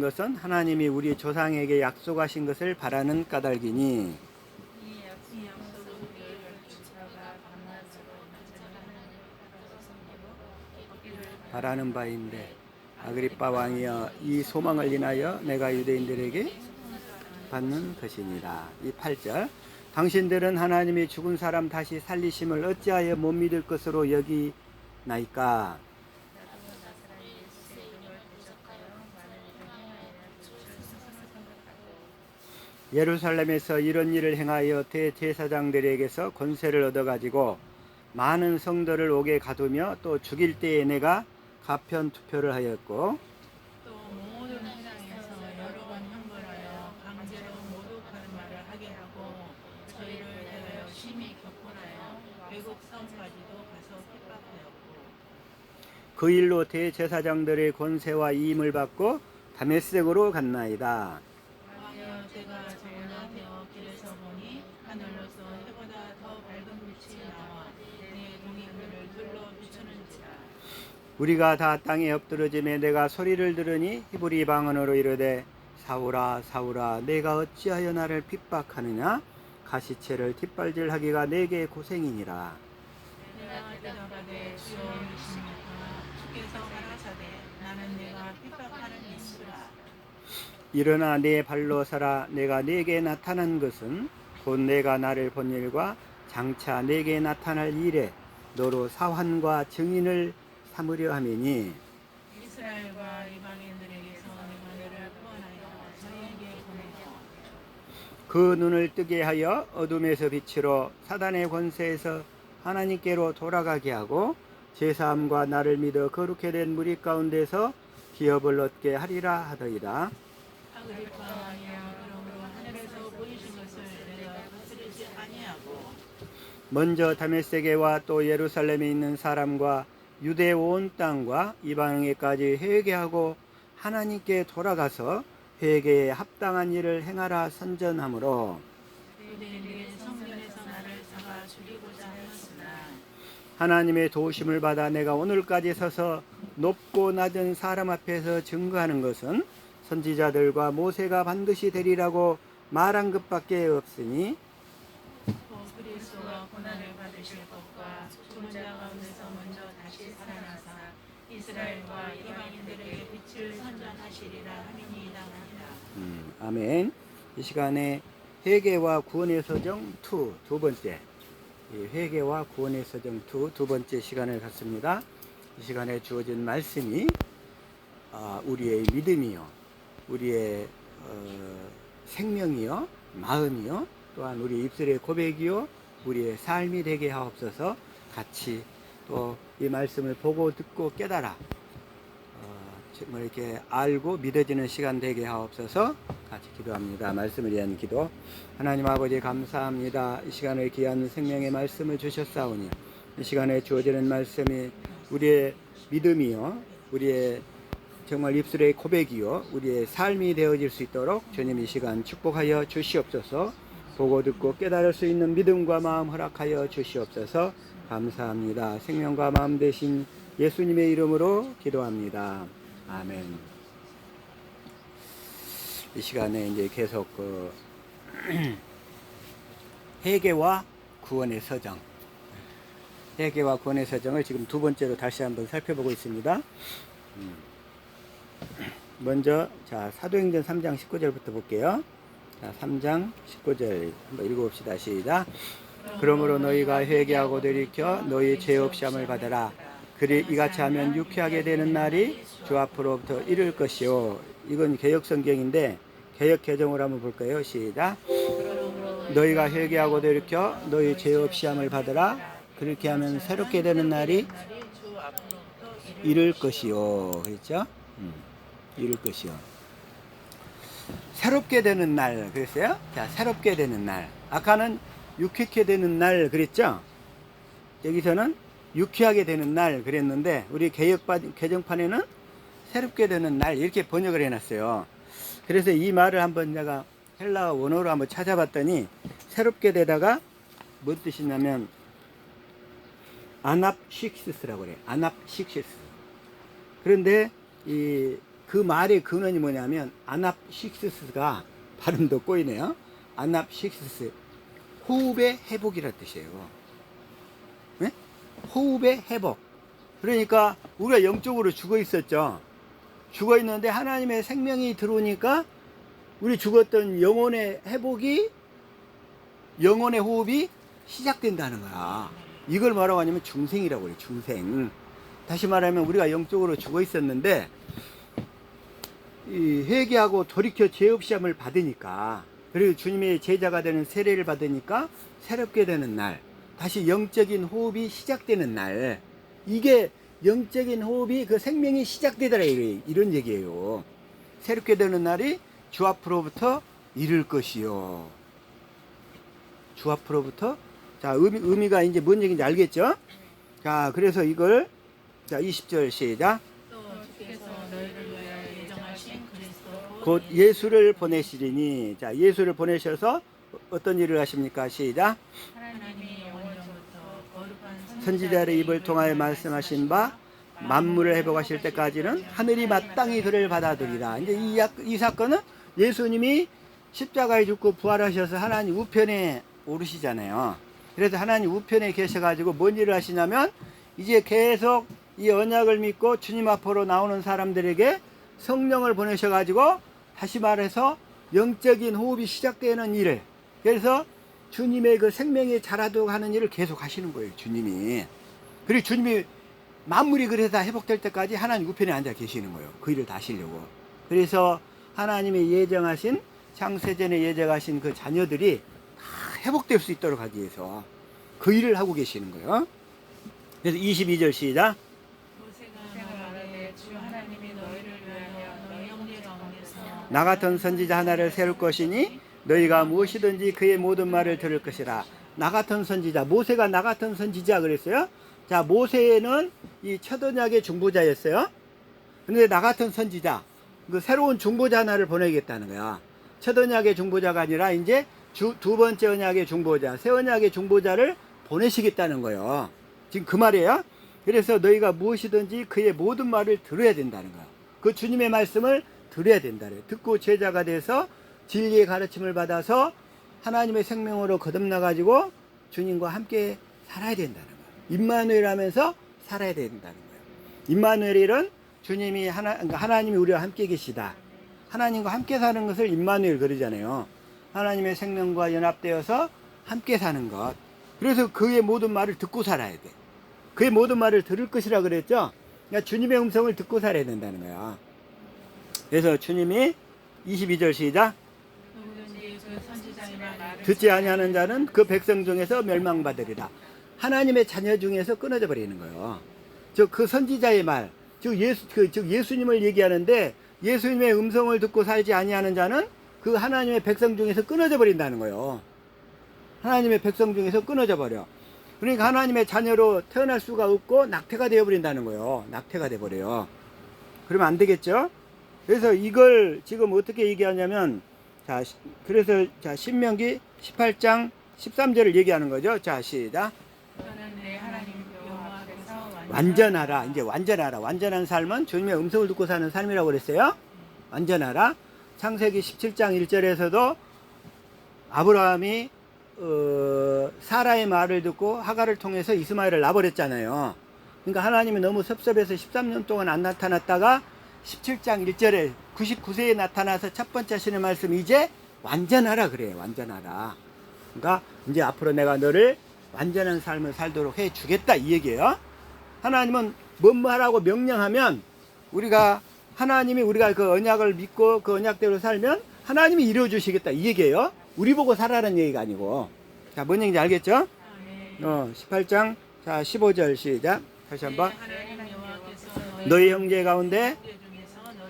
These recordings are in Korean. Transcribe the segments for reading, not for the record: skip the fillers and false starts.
것은 하나님이 우리 조상에게 약속하신 것을 바라는 까닭이니 바라는 바인데 아그리빠 왕이여 이 소망을 인하여 내가 유대인들에게 받는 것이니라. 이 8절 당신들은 하나님이 죽은 사람 다시 살리심을 어찌하여 못 믿을 것으로 여기나이까. 예루살렘에서 이런 일을 행하여 대제사장들에게서 권세를 얻어가지고 많은 성도를 옥에 가두며 또 죽일 때에 내가 가편 투표를 하였고 또 모든 회당에서 여러 번 형벌하여 강제로 모독하는 말을 하게 하고 저희를 대하여 심히 격분하여 외국 성까지도 가서 핍박하였고 그 일로 대제사장들의 권세와 이임을 받고 다메섹으로 갔나이다. 하여 때가 저물어되어 길에서 보니 하늘로서 해보다 더 밝은 빛이 나와 내 동행들을 둘러 비추는지라. 우리가 다 땅에 엎드러짐에 내가 소리를 들으니 히브리 방언으로 이르되 사울아 사울아 내가 어찌하여 나를 핍박하느냐 가시체를 뒷발질하기가 내게 고생이니라. 내가 대답하되 주여 이십니까 주께서 가라사대 나는 내가 핍박하는 예수라. 일어나 내 발로 서라. 내가 네게 나타난 것은 곧 내가 나를 본 일과 장차 네게 나타날 일에 너로 사환과 증인을 삼으려 함이니 이스라엘과 이방인들에게서 내가 너를 구원하여 저희에게 보내고 그 눈을 뜨게 하여 어둠에서 빛으로 사단의 권세에서 하나님께로 돌아가게 하고 제사함과 나를 믿어 거룩해 된 무리 가운데서 기업을 얻게 하리라 하더이다. 아그리파 왕이여 그러므로 하늘에서 보이신 것을 내가 거스르지 아니하고 먼저 다메섹에와 또 예루살렘에 있는 사람과 유대 온 땅과 이방에까지 회개하고 하나님께 돌아가서 회개에 합당한 일을 행하라 선전하므로 유대인에게 성전에서 나를 잡아 죽이고자 하였으나 하나님의 도우심을 받아 내가 오늘까지 서서 높고 낮은 사람 앞에서 증거하는 것은 선지자들과 모세가 반드시 되리라고 말한 것밖에 없으니 또 그리스도가 고난을 받으실 것과 죽은 자 가운데서 먼저 다시 살아나사 이스라엘과 이방인들에게 빛을 선전하시리라 함이니이다. 아멘. 이 시간에 회개와 구원의 서정 2 두 번째 회개와 구원의 서정 2 두 번째 시간을 갖습니다. 이 시간에 주어진 말씀이 우리의 믿음이요 우리의 생명이요 마음이요 또한 우리 입술의 고백이요 우리의 삶이 되게 하옵소서. 같이 또 이 말씀을 보고 듣고 깨달아 정말 이렇게 알고 믿어지는 시간 되게 하옵소서. 같이 기도합니다. 말씀을 위한 기도. 하나님 아버지 감사합니다. 이 시간에 귀한 생명의 말씀을 주셨사오니 이 시간에 주어지는 말씀이 우리의 믿음이요 우리의 정말 입술의 고백이요 우리의 삶이 되어질 수 있도록 주님 이 시간 축복하여 주시옵소서. 보고 듣고 깨달을 수 있는 믿음과 마음 허락하여 주시옵소서. 감사합니다. 생명과 마음 되신 예수님의 이름으로 기도합니다. 아멘. 이 시간에 이제 계속 회개와 구원의 서정, 회개와 구원의 서정을 지금 두 번째로 다시 한번 살펴보고 있습니다. 먼저 자 사도행전 3장 19절부터 볼게요. 자 3장 19절 한번 읽어봅시다. 시작. 그러므로 너희가 회개하고 돌이켜 너희 죄 없이함을 받으라. 그리 이같이 하면 유쾌하게 되는 날이 주 앞으로부터 이를 것이요. 이건 개역 성경인데 개역 개정을 한번 볼까요? 시작. 너희가 회개하고 돌이켜 너희 죄 없이함을 받으라. 그렇게 하면 새롭게 되는 날이 이를 것이요. 그렇죠? 이를 것이요. 새롭게 되는 날 그랬어요? 자, 새롭게 되는 날. 아까는 유쾌하게 되는 날 그랬죠? 여기서는 유쾌하게 되는 날 그랬는데 우리 개정판에는 새롭게 되는 날 이렇게 번역을 해놨어요. 그래서 이 말을 한번 내가 헬라어 원어로 한번 찾아봤더니 새롭게 되다가 뭔 뜻이냐면 아납식시스라고 그래요. 아납식시스. 그런데 이 그 말의 근원이 뭐냐면 아납식스가 발음도 꼬이네요. 아납식스, 호흡의 회복이라는 뜻이에요. 네? 호흡의 회복. 그러니까 우리가 영적으로 죽어 있었죠. 죽어 있는데 하나님의 생명이 들어오니까 우리 죽었던 영혼의 회복이, 영혼의 호흡이 시작된다는 거야. 이걸 뭐라고 하냐면 중생이라고 해요. 중생. 다시 말하면 우리가 영적으로 죽어 있었는데 이 회개하고 돌이켜 죄업 시험을 받으니까, 그리고 주님의 제자가 되는 세례를 받으니까 새롭게 되는 날, 다시 영적인 호흡이 시작되는 날, 이게 영적인 호흡이 그 생명이 시작되더라, 이런 얘기예요. 새롭게 되는 날이 주 앞으로부터 이를 것이요. 주 앞으로부터. 자, 의미가 이제 뭔 얘기인지 알겠죠? 자, 그래서 이걸, 자, 20절 시작. 또 주께서 너희를 위하여 예정하신 그리스도 곧 예수를 보내시리니. 자, 예수를 보내셔서 어떤 일을 하십니까? 시작. 하나님이 원전부터 거룩한 선지자의 입을 통하여 말씀하신 바 만물을 회복하실 때까지는 하늘이 마땅히 그를 받아들이라. 이제 이 사건은 예수님이 십자가에 죽고 부활하셔서 하나님 우편에 오르시잖아요. 그래서 하나님 우편에 계셔가지고 뭔 일을 하시냐면 이제 계속 이 언약을 믿고 주님 앞으로 나오는 사람들에게 성령을 보내셔가지고, 다시 말해서 영적인 호흡이 시작되는 일을, 그래서 주님의 그 생명이 자라도록 하는 일을 계속 하시는 거예요, 주님이. 그리고 주님이 만물이 그래서 다 회복될 때까지 하나님 우편에 앉아 계시는 거예요. 그 일을 다 하시려고. 그래서 하나님이 예정하신, 창세전에 예정하신 그 자녀들이 다 회복될 수 있도록 하기 위해서 그 일을 하고 계시는 거예요. 그래서 22절 시작. 모세가 말하되 주 하나님이 너희를 위하여 너희 형제 가운데서 나 같은 선지자 하나를 세울 것이니 너희가 무엇이든지 그의 모든 말을 들을 것이라. 나 같은 선지자, 모세가 나 같은 선지자 그랬어요. 자, 모세는 이 첫 언약의 중보자였어요. 근데 나 같은 선지자, 그 새로운 중보자 하나를 보내겠다는 거야. 첫 언약의 중보자가 아니라 이제 두 번째 언약의 중보자, 새 언약의 중보자를 보내시겠다는 거예요. 지금 그 말이에요. 그래서 너희가 무엇이든지 그의 모든 말을 들어야 된다는 거야. 그 주님의 말씀을 들어야 된다. 듣고 제자가 돼서 진리의 가르침을 받아서 하나님의 생명으로 거듭나가지고 주님과 함께 살아야 된다는 거야. 임마누엘 하면서 살아야 된다는 거예요. 임마누엘은 주님이 하나님이 우리와 함께 계시다. 하나님과 함께 사는 것을 임마누엘 그러잖아요. 하나님의 생명과 연합되어서 함께 사는 것. 그래서 그의 모든 말을 듣고 살아야 돼. 그의 모든 말을 들을 것이라 그랬죠. 그러니까 주님의 음성을 듣고 살아야 된다는 거야. 그래서 주님이 22절 시작. 누구든지 그 선지자의 말을 듣지 아니하는 자는 그 백성 중에서 멸망받으리라. 하나님의 자녀 중에서 끊어져 버리는 거예요. 즉 그 선지자의 말, 즉 예수님을 얘기하는데 예수님의 음성을 듣고 살지 아니하는 자는 그 하나님의 백성 중에서 끊어져 버린다는 거예요. 하나님의 백성 중에서 끊어져 버려. 그러니까 하나님의 자녀로 태어날 수가 없고 낙태가 되어 버린다는 거예요. 낙태가 돼 버려요. 그러면 안 되겠죠? 그래서 이걸 지금 어떻게 얘기하냐면, 자, 그래서 자, 신명기 18장 13절을 얘기하는 거죠. 자, 시작. 너는 내 하나님 여호와께서 완전하라. 이제 완전하라. 완전한 삶은 주님의 음성을 듣고 사는 삶이라고 그랬어요. 완전하라. 창세기 17장 1절에서도 아브라함이 사라의 말을 듣고 하갈을 통해서 이스마엘을 낳아버렸잖아요. 그러니까 하나님이 너무 섭섭해서 13년 동안 안 나타났다가 17장 1절에 99세에 나타나서 첫 번째 하시는 말씀, 이제 완전하라 그래요. 완전하라. 그러니까 이제 앞으로 내가 너를 완전한 삶을 살도록 해 주겠다 이 얘기예요. 하나님은 뭐뭐 하라고 명령하면 하나님이 우리가 그 언약을 믿고 그 언약대로 살면 하나님이 이루어 주시겠다 이 얘기예요. 우리 보고 살아라는 얘기가 아니고. 자, 뭔 얘기인지 알겠죠? 18장 자 15절 시작. 다시 한번. 너희 형제 가운데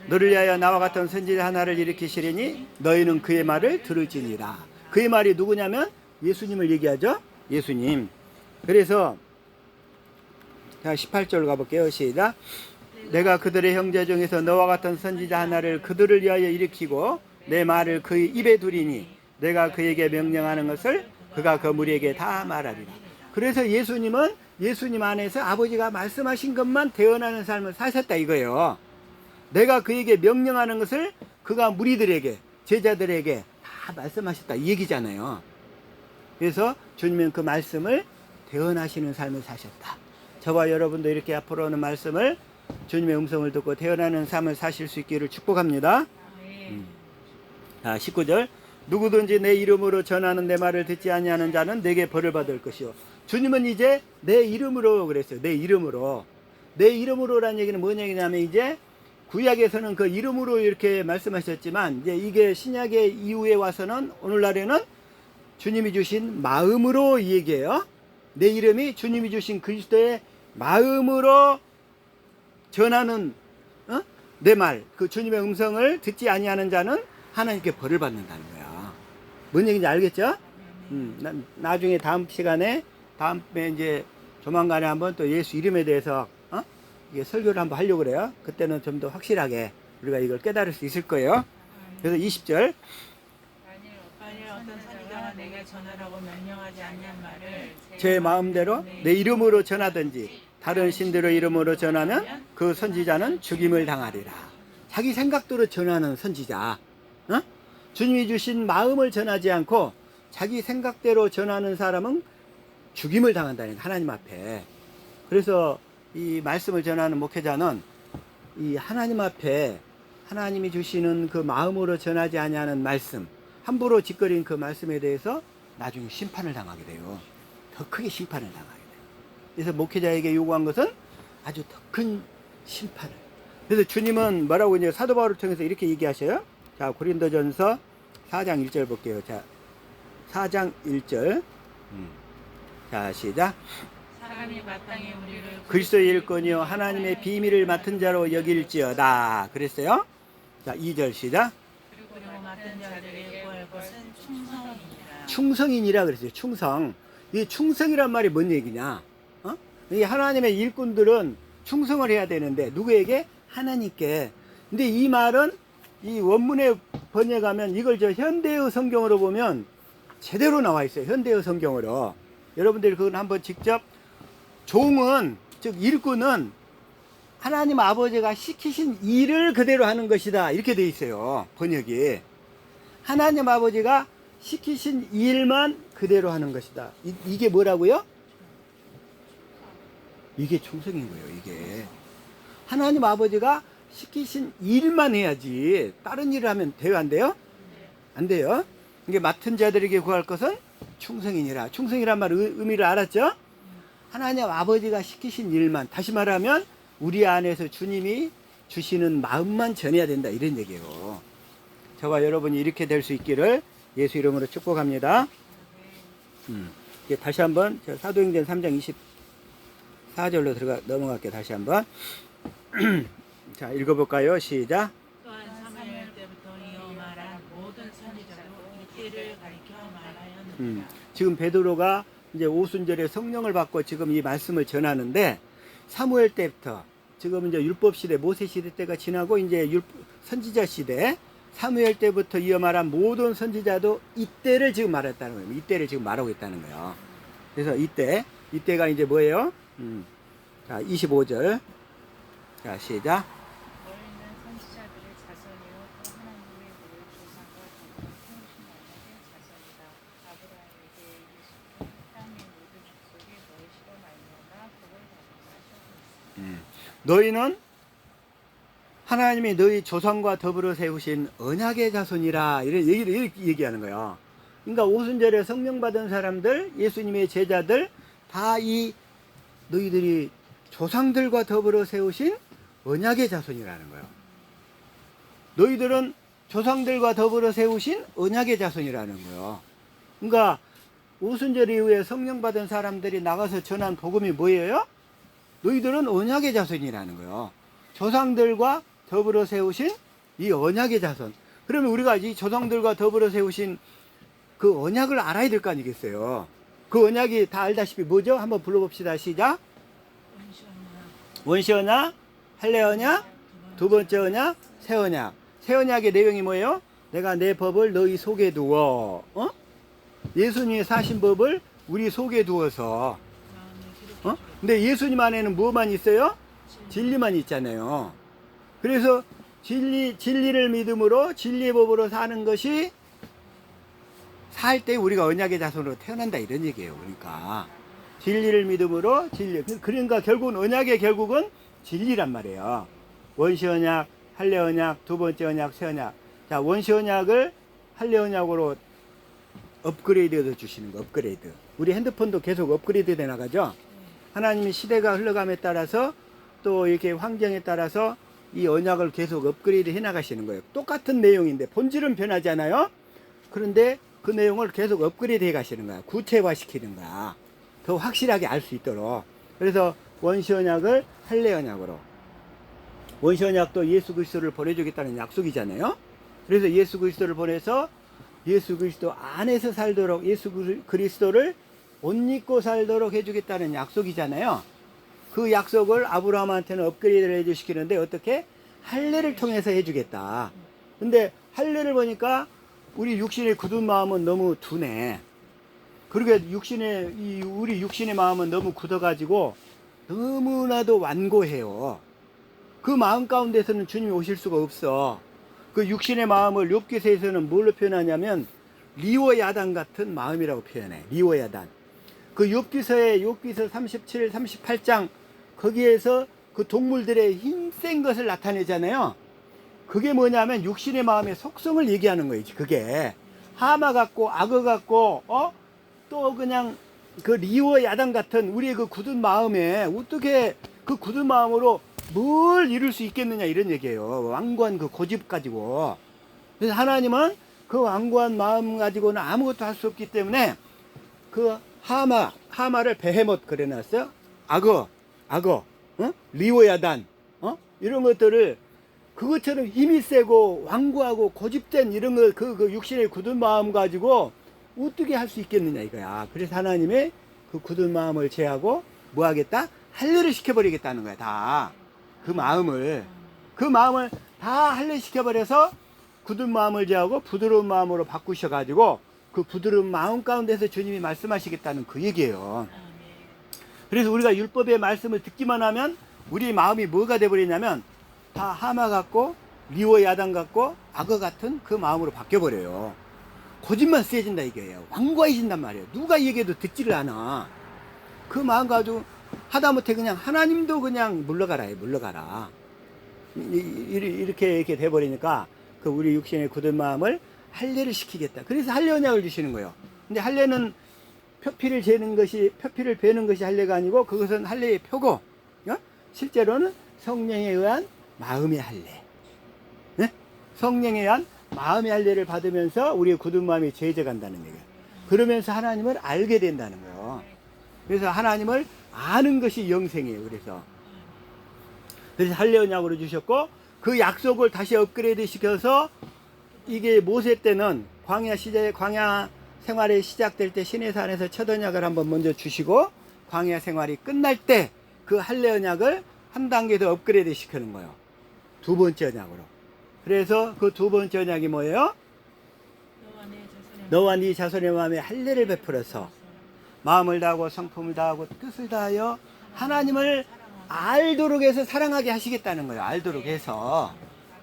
너를 위하여 나와 같은 선지자 하나를 일으키시리니 너희는 그의 말을 들을지니라. 그의 말이 누구냐면 예수님을 얘기하죠. 예수님. 그래서 자 18절 가볼게요. 시작. 내가 그들의 형제 중에서 너와 같은 선지자 하나를 그들을 위하여 일으키고 내 말을 그의 입에 두리니 내가 그에게 명령하는 것을 그가 그 무리에게 다 말하리라. 그래서 예수님은 예수님 안에서 아버지가 말씀하신 것만 대언하는 삶을 사셨다 이거예요. 내가 그에게 명령하는 것을 그가 무리들에게, 제자들에게 다 말씀하셨다 이 얘기잖아요. 그래서 주님은 그 말씀을 대언하시는 삶을 사셨다. 저와 여러분도 이렇게 앞으로는 말씀을, 주님의 음성을 듣고 대언하는 삶을 사실 수 있기를 축복합니다. 자, 19절. 누구든지 내 이름으로 전하는 내 말을 듣지 아니하는 자는 내게 벌을 받을 것이요. 주님은 이제 내 이름으로 그랬어요. 내 이름으로. 내 이름으로라는 얘기는 뭔 얘기냐면, 이제 구약에서는 그 이름으로 이렇게 말씀하셨지만, 이제 이게 신약의 이후에 와서는, 오늘날에는 주님이 주신 마음으로 이 얘기예요. 내 이름이 주님이 주신 그리스도의 마음으로 전하는 내 말, 그 주님의 음성을 듣지 아니하는 자는 하나님께 벌을 받는다는 거야. 뭔 얘기인지 알겠죠? 나중에 다음 시간에, 다음에 이제 조만간에 한번 또 예수 이름에 대해서 이게 설교를 한번 하려고 그래요. 그때는 좀 더 확실하게 우리가 이걸 깨달을 수 있을 거예요. 그래서 20절. 만일 어떤 선지자가 내게 전하라고 명령하지 않는 말을 제 마음대로 내 이름으로 전하든지 다른 신들의 이름으로 전하면 그 선지자는 죽임을 당하리라. 자기 생각대로 전하는 선지자, 주님이 주신 마음을 전하지 않고 자기 생각대로 전하는 사람은 죽임을 당한다는 거예요, 하나님 앞에. 그래서 이 말씀을 전하는 목회자는 이 하나님 앞에 하나님이 주시는 그 마음으로 전하지 아니하는 말씀, 함부로 짓거린 그 말씀에 대해서 나중에 심판을 당하게 돼요. 더 크게 심판을 당하게 돼요. 그래서 목회자에게 요구한 것은 아주 더 큰 심판을. 그래서 주님은 뭐라고 이제 사도 바울을 통해서 이렇게 얘기하셔요. 자, 고린도전서 4장 1절 볼게요. 자, 4장 1절. 자, 시작. 사람이 마땅히 우리를 그리스도의 일꾼이요 하나님의 비밀을 맡은 자로 여길지어다. 그랬어요. 자, 2절 시작. 그리고 맡은 자들에게 구할 것은 충성이니라. 충성인이라 그랬어요. 충성. 이 충성이란 말이 뭔 얘기냐? 이 하나님의 일꾼들은 충성을 해야 되는데 누구에게? 하나님께. 근데 이 말은 이 원문에 번역하면 이걸 저 현대의 성경으로 보면 제대로 나와 있어요. 현대의 성경으로. 여러분들이 그건 한번 직접, 종은, 즉 일꾼은 하나님 아버지가 시키신 일을 그대로 하는 것이다. 이렇게 돼 있어요. 번역이. 하나님 아버지가 시키신 일만 그대로 하는 것이다. 이게 뭐라고요? 이게 충성인 거예요. 이게 하나님 아버지가 시키신 일만 해야지 다른 일을 하면 돼요? 안 돼요? 안 돼요. 이게 맡은 자들에게 구할 것은 충성이니라. 충성이란 말 의미를 알았죠? 하나님 아버지가 시키신 일만, 다시 말하면 우리 안에서 주님이 주시는 마음만 전해야 된다, 이런 얘기예요. 저와 여러분이 이렇게 될 수 있기를 예수 이름으로 축복합니다. 다시 한번 사도행전 3장 24절로 넘어갈게요. 다시 한번. 자, 읽어볼까요? 시작. 또한 사무엘 때부터 이어 말한 모든 선지자도 이때를 가리켜 말하였느니라. 지금 베드로가 이제 오순절에 성령을 받고 지금 이 말씀을 전하는데, 사무엘 때부터, 지금 이제 율법 시대, 모세 시대 때가 지나고 이제 선지자 시대, 사무엘 때부터 이어 말한 모든 선지자도 이때를 지금 말했다는 거예요. 이때를 지금 말하고 있다는 거예요. 그래서 이때가 이제 뭐예요? 자, 25절. 자, 시작. 너희는 선지자들의 자손이요 또 하나님의 너희 조상과 더불어 세우신 언약의 자손이다. 아브라함에게 이르시되 땅의 모든 족속이 너희 시로 말미암아 복을 받으라 하셨으니 너희는 하나님이 너희 조상과 더불어 세우신 언약의 자손이라, 이런 얘기를 이렇게 얘기하는 거예요. 그러니까 오순절에 성령 받은 사람들, 예수님의 제자들 다 이 너희들이 조상들과 더불어 세우신 언약의 자손이라는 거예요. 너희들은 조상들과 더불어 세우신 언약의 자손이라는 거예요. 그러니까 오순절 이후에 성령 받은 사람들이 나가서 전한 복음이 뭐예요? 너희들은 언약의 자손이라는 거예요. 조상들과 더불어 세우신 이 언약의 자손. 그러면 우리가 이 조상들과 더불어 세우신 그 언약을 알아야 될 거 아니겠어요? 그 언약이 다 알다시피 뭐죠? 한번 불러봅시다. 시작. 원시 언약, 할례 언약, 두 번째 언약, 새 언약. 새 언약의 내용이 뭐예요? 내가 내 법을 너희 속에 두어, 예수님이 사신 법을 우리 속에 두어서, 근데 예수님 안에는 뭐만 있어요? 진리만 있잖아요. 그래서 진리를 믿음으로 진리의 법으로 사는 것이 살 때 우리가 언약의 자손으로 태어난다 이런 얘기예요. 그러니까 진리를 믿음으로 진리. 그러니까 결국은 언약의 결국은 진리란 말이에요. 원시 언약, 할례 언약, 두 번째 언약, 새 언약. 자, 원시 언약을 할례 언약으로 업그레이드해서 주시는 거. 업그레이드. 우리 핸드폰도 계속 업그레이드 돼 나가죠. 하나님이 시대가 흘러감에 따라서 또 이렇게 환경에 따라서 이 언약을 계속 업그레이드 해 나가시는 거예요. 똑같은 내용인데 본질은 변하지 않아요. 그런데 그 내용을 계속 업그레이드 해 가시는 거야. 구체화 시키는 거야. 더 확실하게 알 수 있도록. 그래서 원시 언약을 할례 언약으로. 원시 언약도 예수 그리스도를 보내주겠다는 약속이잖아요. 그래서 예수 그리스도를 보내서 예수 그리스도 안에서 살도록 예수 그리스도를 옷 입고 살도록 해주겠다는 약속이잖아요. 그 약속을 아브라함한테는 업그레이드를 해주시키는데 어떻게? 할례를 통해서 해주겠다. 근데 할례를 보니까 우리 육신의 굳은 마음은 너무 둔해. 그러게 우리 육신의 마음은 너무 굳어가지고 너무나도 완고해요. 그 마음 가운데서는 주님이 오실 수가 없어. 그 육신의 마음을 욥기서에서는 뭘로 표현하냐면 리워야단 같은 마음이라고 표현해. 리워야단. 그 욥기서 37, 38장 거기에서 그 동물들의 힘센 것을 나타내잖아요. 그게 뭐냐면 육신의 마음의 속성을 얘기하는 거지. 그게 하마 같고 악어 같고 또 그냥 그 리워 야단 같은 우리의 그 굳은 마음에 어떻게 그 굳은 마음으로 뭘 이룰 수 있겠느냐 이런 얘기예요. 완고한 그 고집 가지고. 그래서 하나님은 그 완고한 마음 가지고는 아무것도 할 수 없기 때문에 그 하마를 베헤못 그래놨어요. 악어, 리워야단, 이런 것들을 그것처럼 힘이 세고 완고하고 고집된 이런 거 그 육신의 굳은 마음 가지고 어떻게 할 수 있겠느냐 이거야. 그래서 하나님의 그 굳은 마음을 제하고 뭐 하겠다? 할례를 시켜버리겠다는 거야. 다 그 마음을 다 할례 시켜버려서 굳은 마음을 제하고 부드러운 마음으로 바꾸셔가지고 그 부드러운 마음 가운데서 주님이 말씀하시겠다는 그 얘기예요. 그래서 우리가 율법의 말씀을 듣기만 하면 우리 마음이 뭐가 돼버리냐면 다 하마 같고 리워 야단 같고 악어 같은 그 마음으로 바뀌어버려요. 고집만 세진다 이게요. 완고해진단 말이에요. 누가 얘기해도 듣지를 않아. 그 마음 가지고 하다못해 그냥 하나님도 그냥 물러가라. 이렇게 돼버리니까 그 우리 육신의 굳은 마음을 할례를 시키겠다. 그래서 할례 언약을 주시는 거예요. 근데 할례는 표피를 베는 것이 할례가 아니고 그것은 할례의 표고, 실제로는 성령에 의한 마음의 할례. 성령에 의한 마음의 할례를 받으면서 우리의 굳은 마음이 제져간다는 얘기예요. 그러면서 하나님을 알게 된다는 거예요. 그래서 하나님을 아는 것이 영생이에요. 그래서 할례 언약으로 주셨고 그 약속을 다시 업그레이드 시켜서 이게 모세 때는 광야 생활이 시작될 때 시내산에서 첫 언약을 한번 먼저 주시고 광야 생활이 끝날 때 그 할례 언약을 한 단계 더 업그레이드 시키는 거예요. 두 번째 언약으로. 그래서 그 두 번째 언약이 뭐예요? 너와 네 자손의 마음에 할례를 베풀어서 마음을 다하고 성품을 다하고 뜻을 다하여 하나님을 알도록 해서 사랑하게 하시겠다는 거예요. 알도록 해서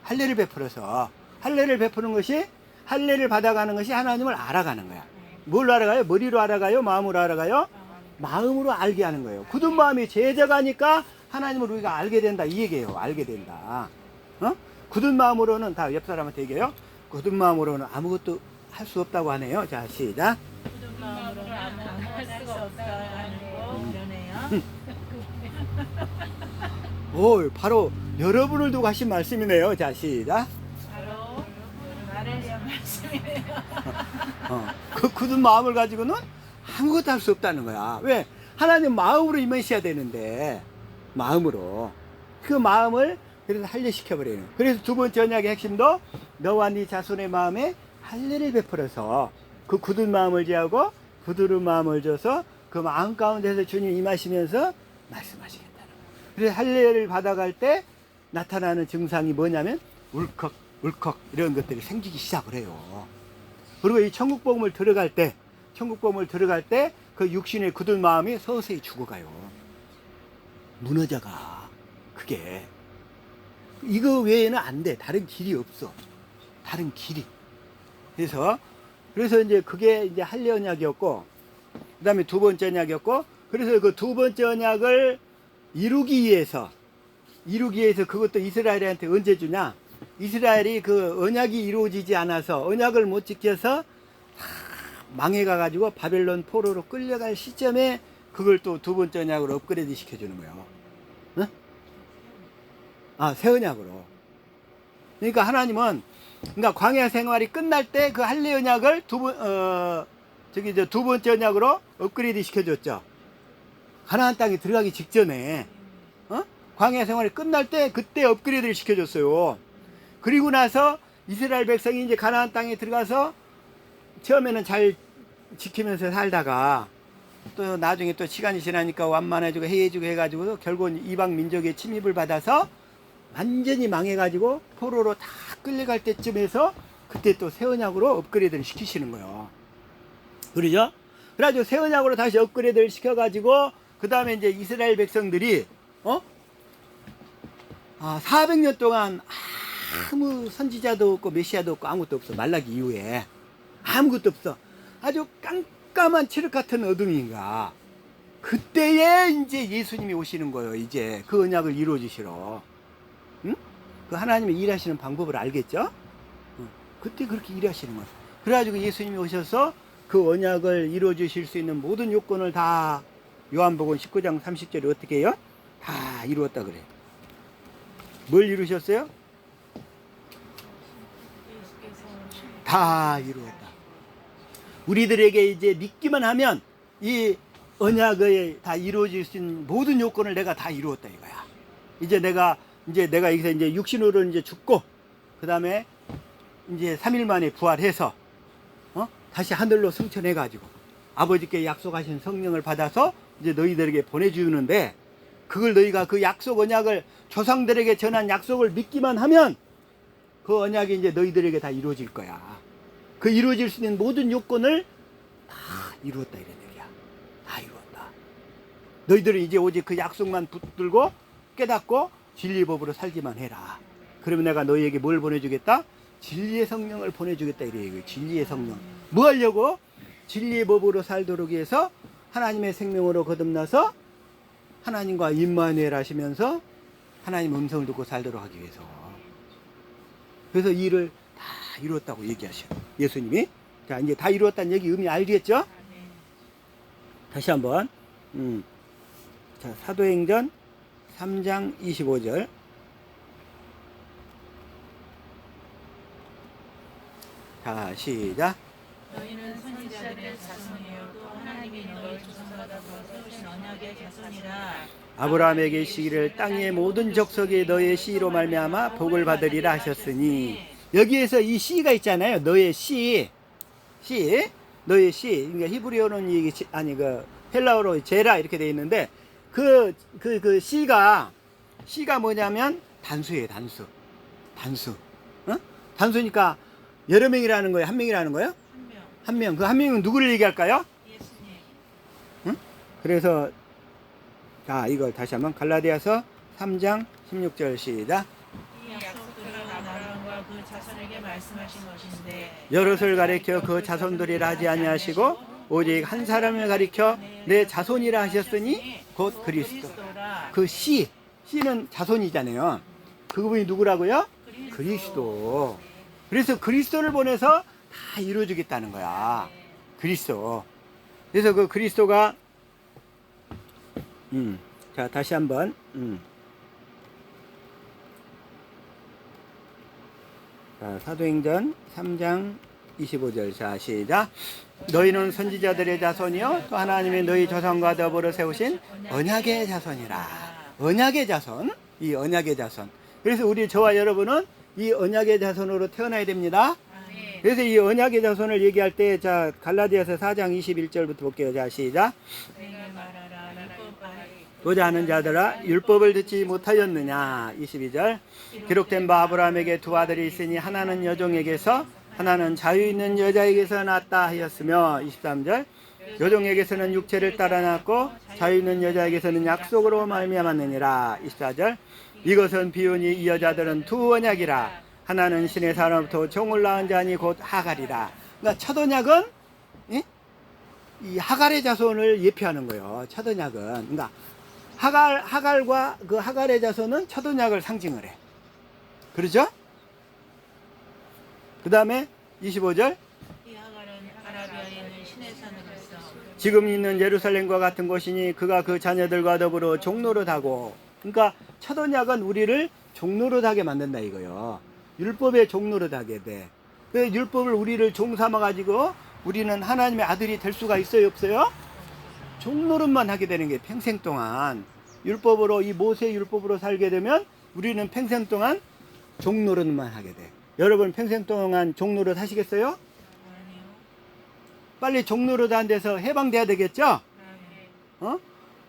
할례를 베풀어서. 할례를 베푸는 것이 할례를 받아가는 것이 하나님을 알아가는 거야. 뭘로 알아가요? 머리로 알아가요? 마음으로 알아가요? 마음으로 알게 하는 거예요. 굳은 마음이 제져가니까 하나님을 우리가 알게 된다 이 얘기예요. 알게 된다. 굳은 마음으로는 다 옆 사람한테 얘기해요. 굳은 마음으로는 아무것도 할 수 없다고 하네요. 자, 시작. 굳은 마음으로는 아무것도 할 수가 없다고 그러네요. 오, 바로 여러분을 두고 하신 말씀이네요. 자, 시작. 바로 나를 위한 말씀이네요. 그 굳은 마음을 가지고는 아무것도 할 수 없다는 거야. 왜? 하나님 마음으로 임하셔야 되는데 마음으로 그 마음을 그래서 할례시켜버려요. 그래서 두 번째 언약의 핵심도 너와 네 자손의 마음에 할례를 베풀어서 그 굳은 마음을 제하고 부드러운 마음을 줘서 그 마음 가운데서 주님 임하시면서 말씀하시겠다는 거예요. 그래서 할례를 받아갈 때 나타나는 증상이 뭐냐면 울컥 이런 것들이 생기기 시작을 해요. 그리고 이 천국복음을 들어갈 때 그 육신의 굳은 마음이 서서히 죽어가요. 무너져가. 그게 이거 외에는 안 돼. 다른 길이 없어. 다른 길이. 그래서 이제 그게 이제 할례 언약이었고, 그 다음에 두 번째 언약이었고, 그래서 그 두 번째 언약을 이루기 위해서 그것도 이스라엘한테 언제 주냐? 이스라엘이 그 언약이 이루어지지 않아서, 언약을 못 지켜서 망해가가지고 바벨론 포로로 끌려갈 시점에 그걸 또 두 번째 언약으로 업그레이드 시켜주는 거예요. 응? 새 언약으로. 그러니까 하나님은, 그러니까 광야 생활이 끝날 때 그 할례 언약을 두 번째 언약으로 업그레이드 시켜줬죠. 가나안 땅에 들어가기 직전에, 광야 생활이 끝날 때 그때 업그레이드를 시켜줬어요. 그리고 나서 이스라엘 백성이 이제 가나안 땅에 들어가서 처음에는 잘 지키면서 살다가 또 나중에 또 시간이 지나니까 완만해지고 해해지고 해가지고 결국은 이방 민족의 침입을 받아서 완전히 망해가지고 포로로 다 끌려갈 때쯤에서 그때 또 새 언약으로 업그레이드를 시키시는 거예요. 그러죠? 그래가지고 새 언약으로 다시 업그레이드를 시켜가지고 그 다음에 이제 이스라엘 백성들이 400년 동안 아무 선지자도 없고 메시아도 없고 아무것도 없어. 말라기 이후에 아무것도 없어. 아주 깜깜한 칠흑 같은 어둠인가. 그때에 이제 예수님이 오시는 거예요. 이제 그 언약을 이루어 주시러. 응? 그 하나님의 일하시는 방법을 알겠죠? 그때 그렇게 일하시는 거예요. 그래가지고 예수님이 오셔서 그 언약을 이루어 주실 수 있는 모든 요건을 다 요한복음 19장 30절에 어떻게 해요? 다 이루었다 그래요. 뭘 이루셨어요? 다 이루었다. 우리들에게 이제 믿기만 하면 이 언약을 다 이루어질 수 있는 모든 요건을 내가 다 이루었다 이거야. 이제 내가 여기서 이제 육신으로 이제 죽고, 그 다음에 이제 3일 만에 부활해서, 다시 하늘로 승천해가지고, 아버지께 약속하신 성령을 받아서 이제 너희들에게 보내주는데, 그걸 너희가 그 약속 언약을 조상들에게 전한 약속을 믿기만 하면 그 언약이 이제 너희들에게 다 이루어질 거야. 그 이루어질 수 있는 모든 요건을 다 이루었다 이런 얘기야. 다 이루었다. 너희들은 이제 오직 그 약속만 붙들고 깨닫고 진리의 법으로 살기만 해라. 그러면 내가 너희에게 뭘 보내주겠다? 진리의 성령을 보내주겠다 이래 얘기예요. 진리의 성령. 뭐 하려고? 진리의 법으로 살도록 해서 하나님의 생명으로 거듭나서 하나님과 임마누엘 하시면서 하나님 음성을 듣고 살도록 하기 위해서. 그래서 이 일을 다 이루었다고 얘기하셔요. 예수님이. 자, 이제 다 이루었다는 얘기 의미 알겠죠? 다시 한번. 자, 사도행전 3장 25절. 자, 시작. 너희는 선지자들의 자손이요 또 하나님이 너희 조상마다 세우신 언약의 자손이라. 아브라함에게 시기를 땅의 모든 족속이 너의 씨로 말미암아 복을 받으리라 하셨으니, 여기에서 이 씨가 있잖아요. 너의 씨, 너의 씨. 그러니까 히브리어는 이게 아니 그 헬라어로 제라 이렇게 돼 있는데 그 씨가 뭐냐면 단수예요. 단수. 단수니까 여러 명이라는 거예요. 한 명이라는 거예요? 한 명. 그 한 명은 누구를 얘기할까요? 예수님. 그래서 자, 이걸 다시 한번 갈라디아서 3장 16절 시작. 이 약속들을 아브라함과 그 자손에게 말씀하신 것인데 여럿을 가리켜 그 자손들이라 하지 아니하시고 오직 한 사람을 가리켜 내 자손이라 하셨으니 곧 그리스도. 그 씨는 자손이잖아요. 그분이 누구라고요? 그리스도. 그래서 그리스도를 보내서 다 이루어주겠다는 거야. 그리스도. 그래서 그 그리스도가 자, 다시 한번. 자, 사도행전 3장 25절. 자, 시작. 너희는 선지자들의 자손이요 또 하나님의 너희 조상과 더불어 세우신 언약의 자손이라. 언약의 자손. 이 언약의 자손. 그래서 저와 여러분은 이 언약의 자손으로 태어나야 됩니다. 그래서 이 언약의 자손을 얘기할 때, 자, 갈라디아서 4장 21절부터 볼게요. 자, 시작. 보자 하는 자들아, 율법을 듣지 못하였느냐. 22절. 기록된 바 아브라함에게 두 아들이 있으니 하나는 여종에게서 하나는 자유 있는 여자에게서 낳았다 하였으며. 23절. 여종에게서는 육체를 따라 낳았고 자유 있는 여자에게서는 약속으로 말미암았느니라. 24절. 이것은 비유니 이 여자들은 두 언약이라. 하나는 신의 사람부터 종을 낳은 자니 곧 하갈이라. 그러니까 첫 언약은 이 하갈의 자손을 예표하는 거예요. 첫 언약은. 그러니까 하갈과 그 하갈의 자손은 첫 언약을 상징을 해. 그렇죠? 그 다음에 25절. 이 하갈은 아라비아에 있는 신의 산으로서 지금 있는 예루살렘과 같은 곳이니 그가 그 자녀들과 더불어 종노릇하고. 그러니까 첫 언약은 우리를 종노릇하게 만든다 이거요. 율법에 종노릇하게 돼. 그 율법을 우리를 종 삼아가지고 우리는 하나님의 아들이 될 수가 있어요, 없어요? 종노릇만 하게 되는 게 평생 동안. 율법으로, 이 모세 율법으로 살게 되면 우리는 평생 동안 종노릇만 하게 돼. 여러분 평생 동안 종노릇 하시겠어요? 아니요. 빨리 종노릇 안 돼서 해방돼야 되겠죠?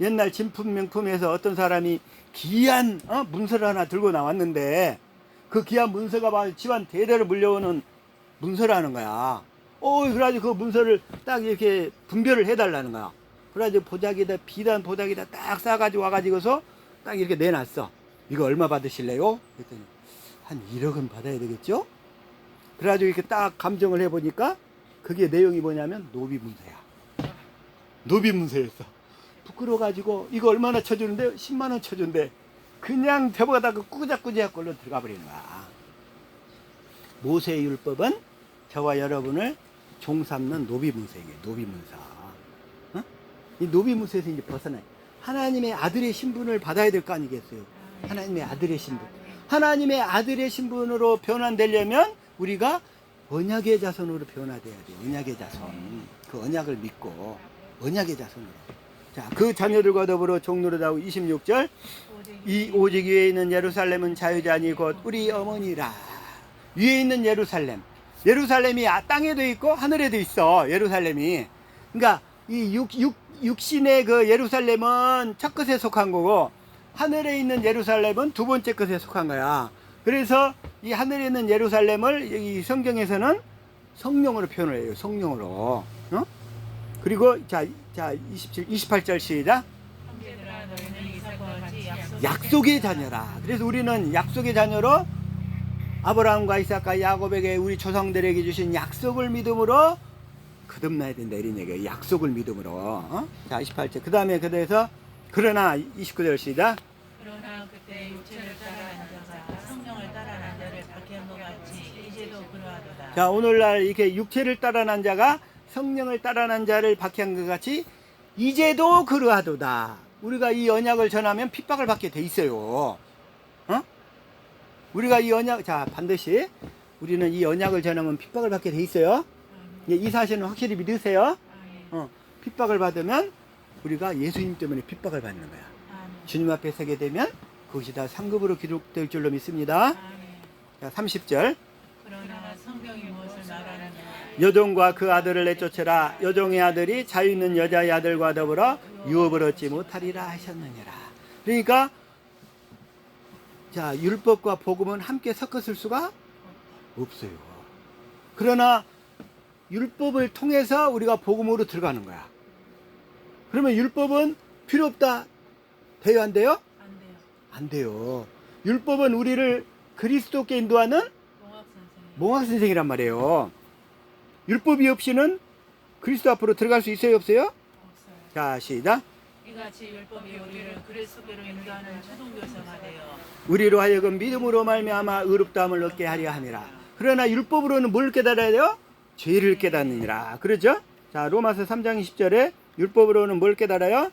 옛날 진품 명품에서 어떤 사람이 귀한 문서를 하나 들고 나왔는데 그 귀한 문서가 막 집안 대대로 물려오는 문서라는 거야. 그래가지고 그 문서를 딱 이렇게 분별을 해달라는 거야. 그래가지고 보자기다, 비단 보자기다 딱 싸가지고 와가지고서 딱 이렇게 내놨어. 이거 얼마 받으실래요? 그랬더니 한 1억은 받아야 되겠죠? 그래가지고 이렇게 딱 감정을 해보니까 그게 내용이 뭐냐면 노비문서야. 노비문서였어. 부끄러워가지고 이거 얼마나 쳐주는데? 10만원 쳐준대. 그냥 대보다 그 꾸작꾸작 걸로 들어가 버리는 거야. 모세의 율법은 저와 여러분을 종삼는 노비문서예요. 노비문서. 이 노비문서에서 이제 벗어나요. 하나님의 아들의 신분을 받아야 될 거 아니겠어요? 하나님의 아들의 신분. 하나님의 아들의 신분으로 변환되려면 우리가 언약의 자손으로 변화돼야 돼요. 언약의 자손. 그 언약을 믿고 언약의 자손으로. 자, 그 자녀들과 더불어 종노릇하고 26절. 오직 위에 있는 예루살렘은 자유자니 곧 우리 어머니라. 위에 있는 예루살렘. 예루살렘이 땅에도 있고 하늘에도 있어. 예루살렘이. 그러니까 이 육신의 그 예루살렘은 첫 것에 속한 거고 하늘에 있는 예루살렘은 두 번째 것에 속한 거야. 그래서 이 하늘에 있는 예루살렘을 이 성경에서는 성령으로 표현을 해요. 성령으로. 그리고 자 28절 시작. 형제들아 너희는 이삭과 같이 약속의 자녀라. 그래서 우리는 약속의 자녀로 아브라함과 이삭과 야곱에게 우리 조상들에게 주신 약속을 믿음으로 거듭나야 된다 이런 얘기예요. 약속을 믿음으로. 자 28절. 그 다음에 그래서 그러나 29절 시작. 그러나 그때 육체를 따라한 자가 성령을 따라한 자를 박해한 것 같이 이제도 그러하도다. 자 오늘날 이렇게 육체를 따라난 자가 성령을 따라난 자를 박해한 것 같이 이제도 그러하도다. 우리가 이 언약을 전하면 핍박을 받게 돼 있어요. 우리가 이 언약, 자 반드시 우리는 이 언약을 전하면 핍박을 받게 돼 있어요. 이 사실은 확실히 믿으세요. 핍박을 받으면 우리가 예수님 때문에 핍박을 받는 거야. 주님 앞에 서게 되면 그것이 다 상급으로 기록될 줄로 믿습니다. 자 30절. 그러나 성경이 무엇을 말하느냐. 여종과 그 아들을 내쫓으라. 여종의 아들이 자유 있는 여자의 아들과 더불어 유업을 얻지 못하리라 하셨느니라. 그러니까 자 율법과 복음은 함께 섞었을 수가 없어요. 그러나 율법을 통해서 우리가 복음으로 들어가는 거야. 그러면 율법은 필요 없다. 돼요 안 돼요? 안 돼요. 안 돼요. 율법은 우리를 그리스도께 인도하는 몽학 선생님. 몽학 선생이란 말이에요. 율법이 없이는 그리스도 앞으로 들어갈 수 있어요 없어요? 없어요. 자 시작. 이같이 율법이 우리를 그리스도께로 인도하는 초동교사가 되어 우리로 하여금 믿음으로 말미암아 의롭다함을 얻게 하려 함이라. 그러나 율법으로는 뭘 깨달아야 돼요? 죄를 깨닫느니라. 그러죠? 자 로마서 3장 20절에 율법으로는 뭘 깨달아요?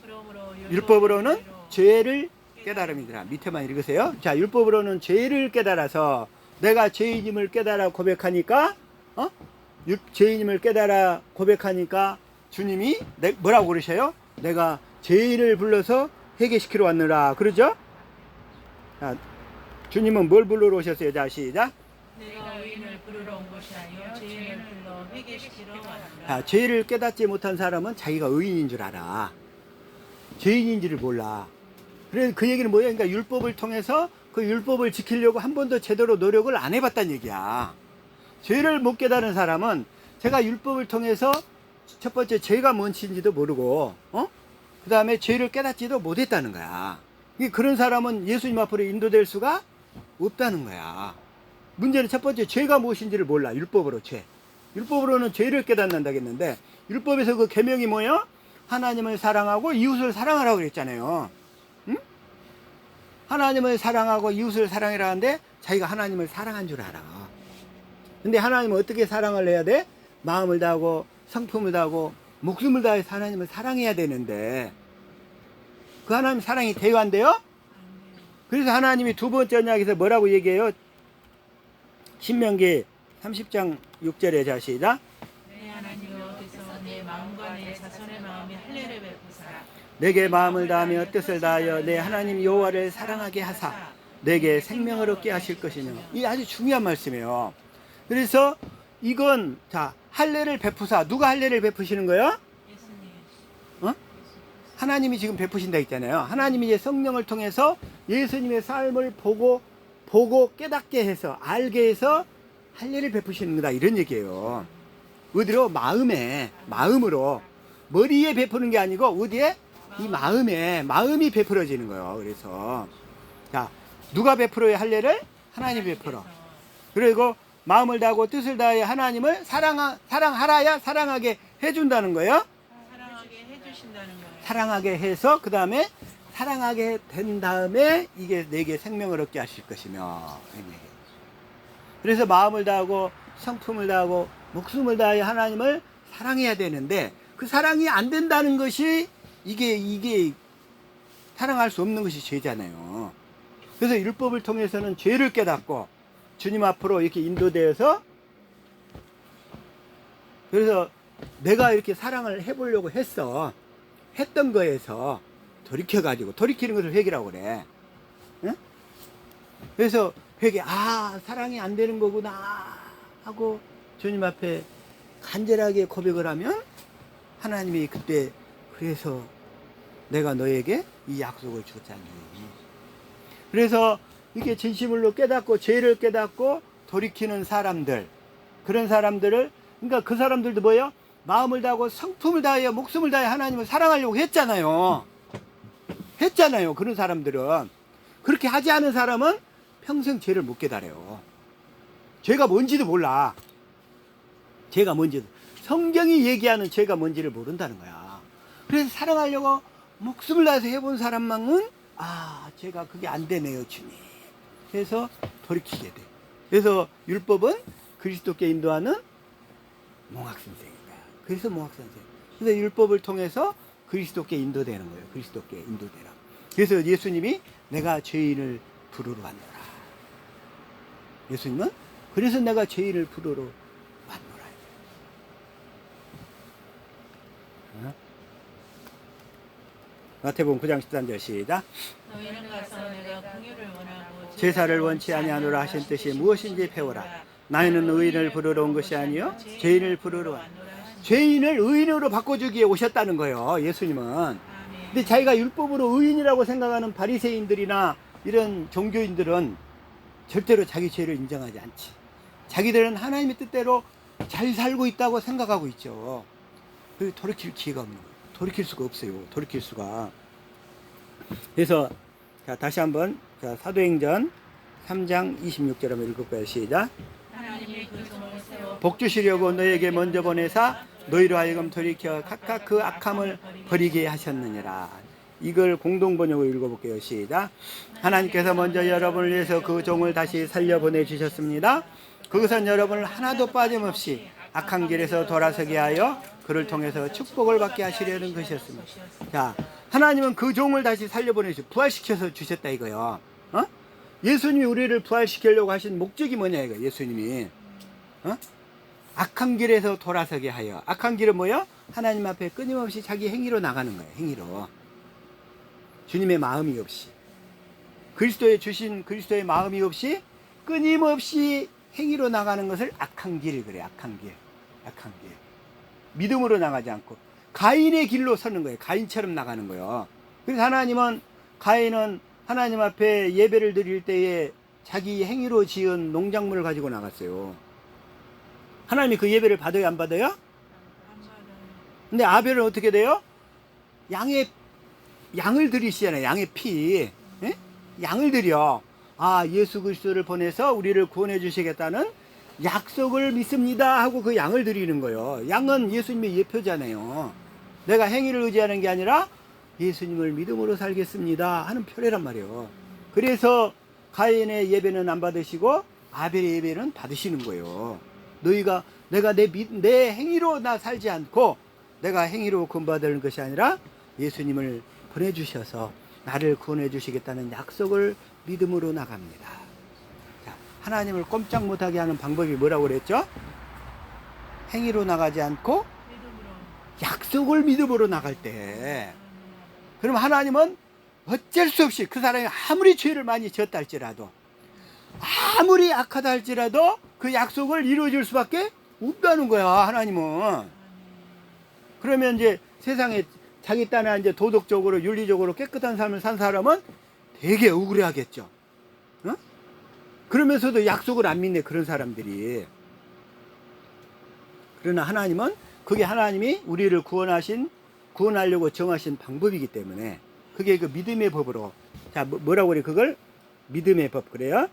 그러므로 율법으로는 죄를 깨달음이더라. 밑에만 읽으세요. 자 율법으로는 죄를 깨달아서 내가 죄인임을 깨달아 고백하니까 죄인임을 깨달아 고백하니까 주님이 뭐라고 그러셔요? 내가 죄인을 불러서 회개시키러 왔느라. 그러죠? 자, 주님은 뭘 부르러 오셨어요? 자 시작. 내가 의인을 부르러 온 것이 아니요 죄인을 불러 회개시키러 왔노라. 자, 죄를 깨닫지 못한 사람은 자기가 의인인 줄 알아. 죄인인지를 몰라. 그래서 그 얘기는 뭐예요? 그러니까 율법을 통해서 그 율법을 지키려고 한 번도 제대로 노력을 안 해봤다는 얘기야. 죄를 못 깨달은 사람은 제가 율법을 통해서 첫 번째 죄가 뭔지도 모르고 그 다음에 죄를 깨닫지도 못했다는 거야. 그런 사람은 예수님 앞으로 인도될 수가 없다는 거야. 문제는 첫 번째, 죄가 무엇인지를 몰라. 율법으로 죄. 율법으로는 죄를 깨닫는다 했는데, 율법에서 그 계명이 뭐예요? 하나님을 사랑하고 이웃을 사랑하라고 그랬잖아요. 응? 하나님을 사랑하고 이웃을 사랑하라는데 자기가 하나님을 사랑한 줄 알아. 근데 하나님은 어떻게 사랑을 해야 돼? 마음을 다하고 성품을 다하고 목숨을 다해서 하나님을 사랑해야 되는데, 그 하나님 사랑이 돼요, 안 돼요? 그래서 하나님이 두 번째 언약에서 뭐라고 얘기해요? 신명기 30장 6절에 자 시작. 내 하나님 여호와께서 내 마음과 내 자손의 마음에 할례를 베푸사 내게 마음을 다하며 뜻을 다하여 내 하나님 여호와를 사랑하게 하사 내게 생명을 얻게 하실 것이며. 이 아주 중요한 말씀이에요. 그래서 이건 자, 할례를 베푸사. 누가 할례를 베푸시는 거예요? 예수님. 하나님이 지금 베푸신다 했잖아요. 하나님이 이제 성령을 통해서 예수님의 삶을 보고 깨닫게 해서 알게 해서 할례를 베푸시는 거다, 이런 얘기예요. 어디로? 마음으로. 머리에 베푸는 게 아니고 어디에? 이 마음이 베풀어지는 거예요. 그래서 자, 누가 베풀어야 할례를? 하나님이 베풀어. 그리고 마음을 다하고 뜻을 다해 하나님을 사랑하라야 사랑하게 해준다는 거예요. 사랑하게 해주신다는 거예요. 사랑하게 해서 그 다음에 사랑하게 된 다음에 이게 내게 생명을 얻게 하실 것이며. 그래서 마음을 다하고 성품을 다하고 목숨을 다해 하나님을 사랑해야 되는데, 그 사랑이 안 된다는 것이 이게 사랑할 수 없는 것이 죄잖아요. 그래서 율법을 통해서는 죄를 깨닫고 주님 앞으로 이렇게 인도되어서, 그래서 내가 이렇게 사랑을 해보려고 했던 거에서 돌이켜가지고, 돌이키는 것을 회개라고 그래. 응? 그래서 회개, 사랑이 안 되는 거구나 하고 주님 앞에 간절하게 고백을 하면 하나님이 그때, 그래서 내가 너에게 이 약속을 줬잖니. 그래서 이게 진심으로 깨닫고 죄를 깨닫고 돌이키는 사람들, 그런 사람들을, 그러니까 그 사람들도 뭐예요? 마음을 다하고 성품을 다하여 목숨을 다해 하나님을 사랑하려고 했잖아요. 그런 사람들은. 그렇게 하지 않은 사람은 평생 죄를 못 깨달아요. 죄가 뭔지도 몰라. 죄가 뭔지도. 성경이 얘기하는 죄가 뭔지를 모른다는 거야. 그래서 사랑하려고 목숨을 다해서 해본 사람만은 죄가 그게 안 되네요, 주님. 그래서 돌이키게 돼. 그래서 율법은 그리스도께 인도하는 몽학선생이다. 그래서 몽학선생. 그래서 율법을 통해서 그리스도께 인도되는 거예요. 그리스도께 인도되라. 그래서 예수님이 내가 죄인을 부르러 왔노라. 예수님은 그래서 내가 죄인을 부르러 왔노라. 마태복음 9장 13절 시작. 너희는 가서 내가 긍휼을 원하고 제사를 원치 아니하노라 하신 뜻이 무엇인지 배워라. 나는 의인을 부르러 온 것이 아니요 죄인을 부르러 왔. 죄인을 의인으로 바꿔주기에 오셨다는 거예요, 예수님은. 근데 자기가 율법으로 의인이라고 생각하는 바리새인들이나 이런 종교인들은 절대로 자기 죄를 인정하지 않지. 자기들은 하나님의 뜻대로 잘 살고 있다고 생각하고 있죠. 그래서 돌이킬 기회가 없는 거예요. 돌이킬 수가 없어요. 돌이킬 수가. 그래서 자, 다시 한번 사도행전 3장 26절 한번 읽을까요? 시작. 하나님의 그 종을 세워 복 주시려고 너에게 먼저 보내사 너희로 하여금 돌이켜 각각 그 악함을 버리게 하셨느니라. 이걸 공동번역으로 읽어볼게요. 시작. 하나님께서 먼저 여러분을 위해서 그 종을 다시 살려보내 주셨습니다. 그것은 여러분을 하나도 빠짐없이 악한 길에서 돌아서게 하여 그를 통해서 축복을 받게 하시려는 것이었습니다. 자, 하나님은 그 종을 다시 살려보내주셔, 부활시켜서 주셨다 이거요. 예수님이 우리를 부활시키려고 하신 목적이 뭐냐 이거. 예수님이 악한 길에서 돌아서게 하여. 악한 길은 뭐요? 하나님 앞에 끊임없이 자기 행위로 나가는 거예요. 행위로. 주님의 마음이 없이, 그리스도의 주신 그리스도의 마음이 없이 끊임없이 행위로 나가는 것을 악한 길 그래. 악한 길. 믿음으로 나가지 않고 가인의 길로 서는 거예요. 가인처럼 나가는 거예요. 그래서 가인은 하나님 앞에 예배를 드릴 때에 자기 행위로 지은 농작물을 가지고 나갔어요. 하나님이 그 예배를 받아요, 안 받아요? 근데 아벨은 어떻게 돼요? 양을 드리시잖아요. 양의 피. 예? 양을 드려. 아, 예수 그리스도를 보내서 우리를 구원해 주시겠다는 약속을 믿습니다 하고 그 양을 드리는 거예요. 양은 예수님의 예표잖아요. 내가 행위를 의지하는 게 아니라 예수님을 믿음으로 살겠습니다 하는 표례란 말이에요. 그래서 가인의 예배는 안 받으시고 아벨의 예배는 받으시는 거예요. 너희가 내가 내 행위로 나 살지 않고 내가 행위로 구원받을 것이 아니라 예수님을 보내주셔서 나를 구원해 주시겠다는 약속을 믿음으로 나갑니다. 자, 하나님을 꼼짝 못하게 하는 방법이 뭐라고 그랬죠? 행위로 나가지 않고 믿음으로. 약속을 믿음으로 나갈 때, 그럼 하나님은 어쩔 수 없이 그 사람이 아무리 죄를 많이 지었다 할지라도, 아무리 악하다 할지라도 그 약속을 이루어줄 수밖에 없다는 거야, 하나님은. 그러면 이제 세상에 자기 딴에 이제 도덕적으로 윤리적으로 깨끗한 삶을 산 사람은 되게 억울해하겠죠. 어? 그러면서도 약속을 안 믿네, 그런 사람들이. 그러나 하나님은 그게 하나님이 우리를 구원하려고 정하신 방법이기 때문에 그게 그 믿음의 법으로. 자, 뭐라고 그래? 그걸 믿음의 법 그래요?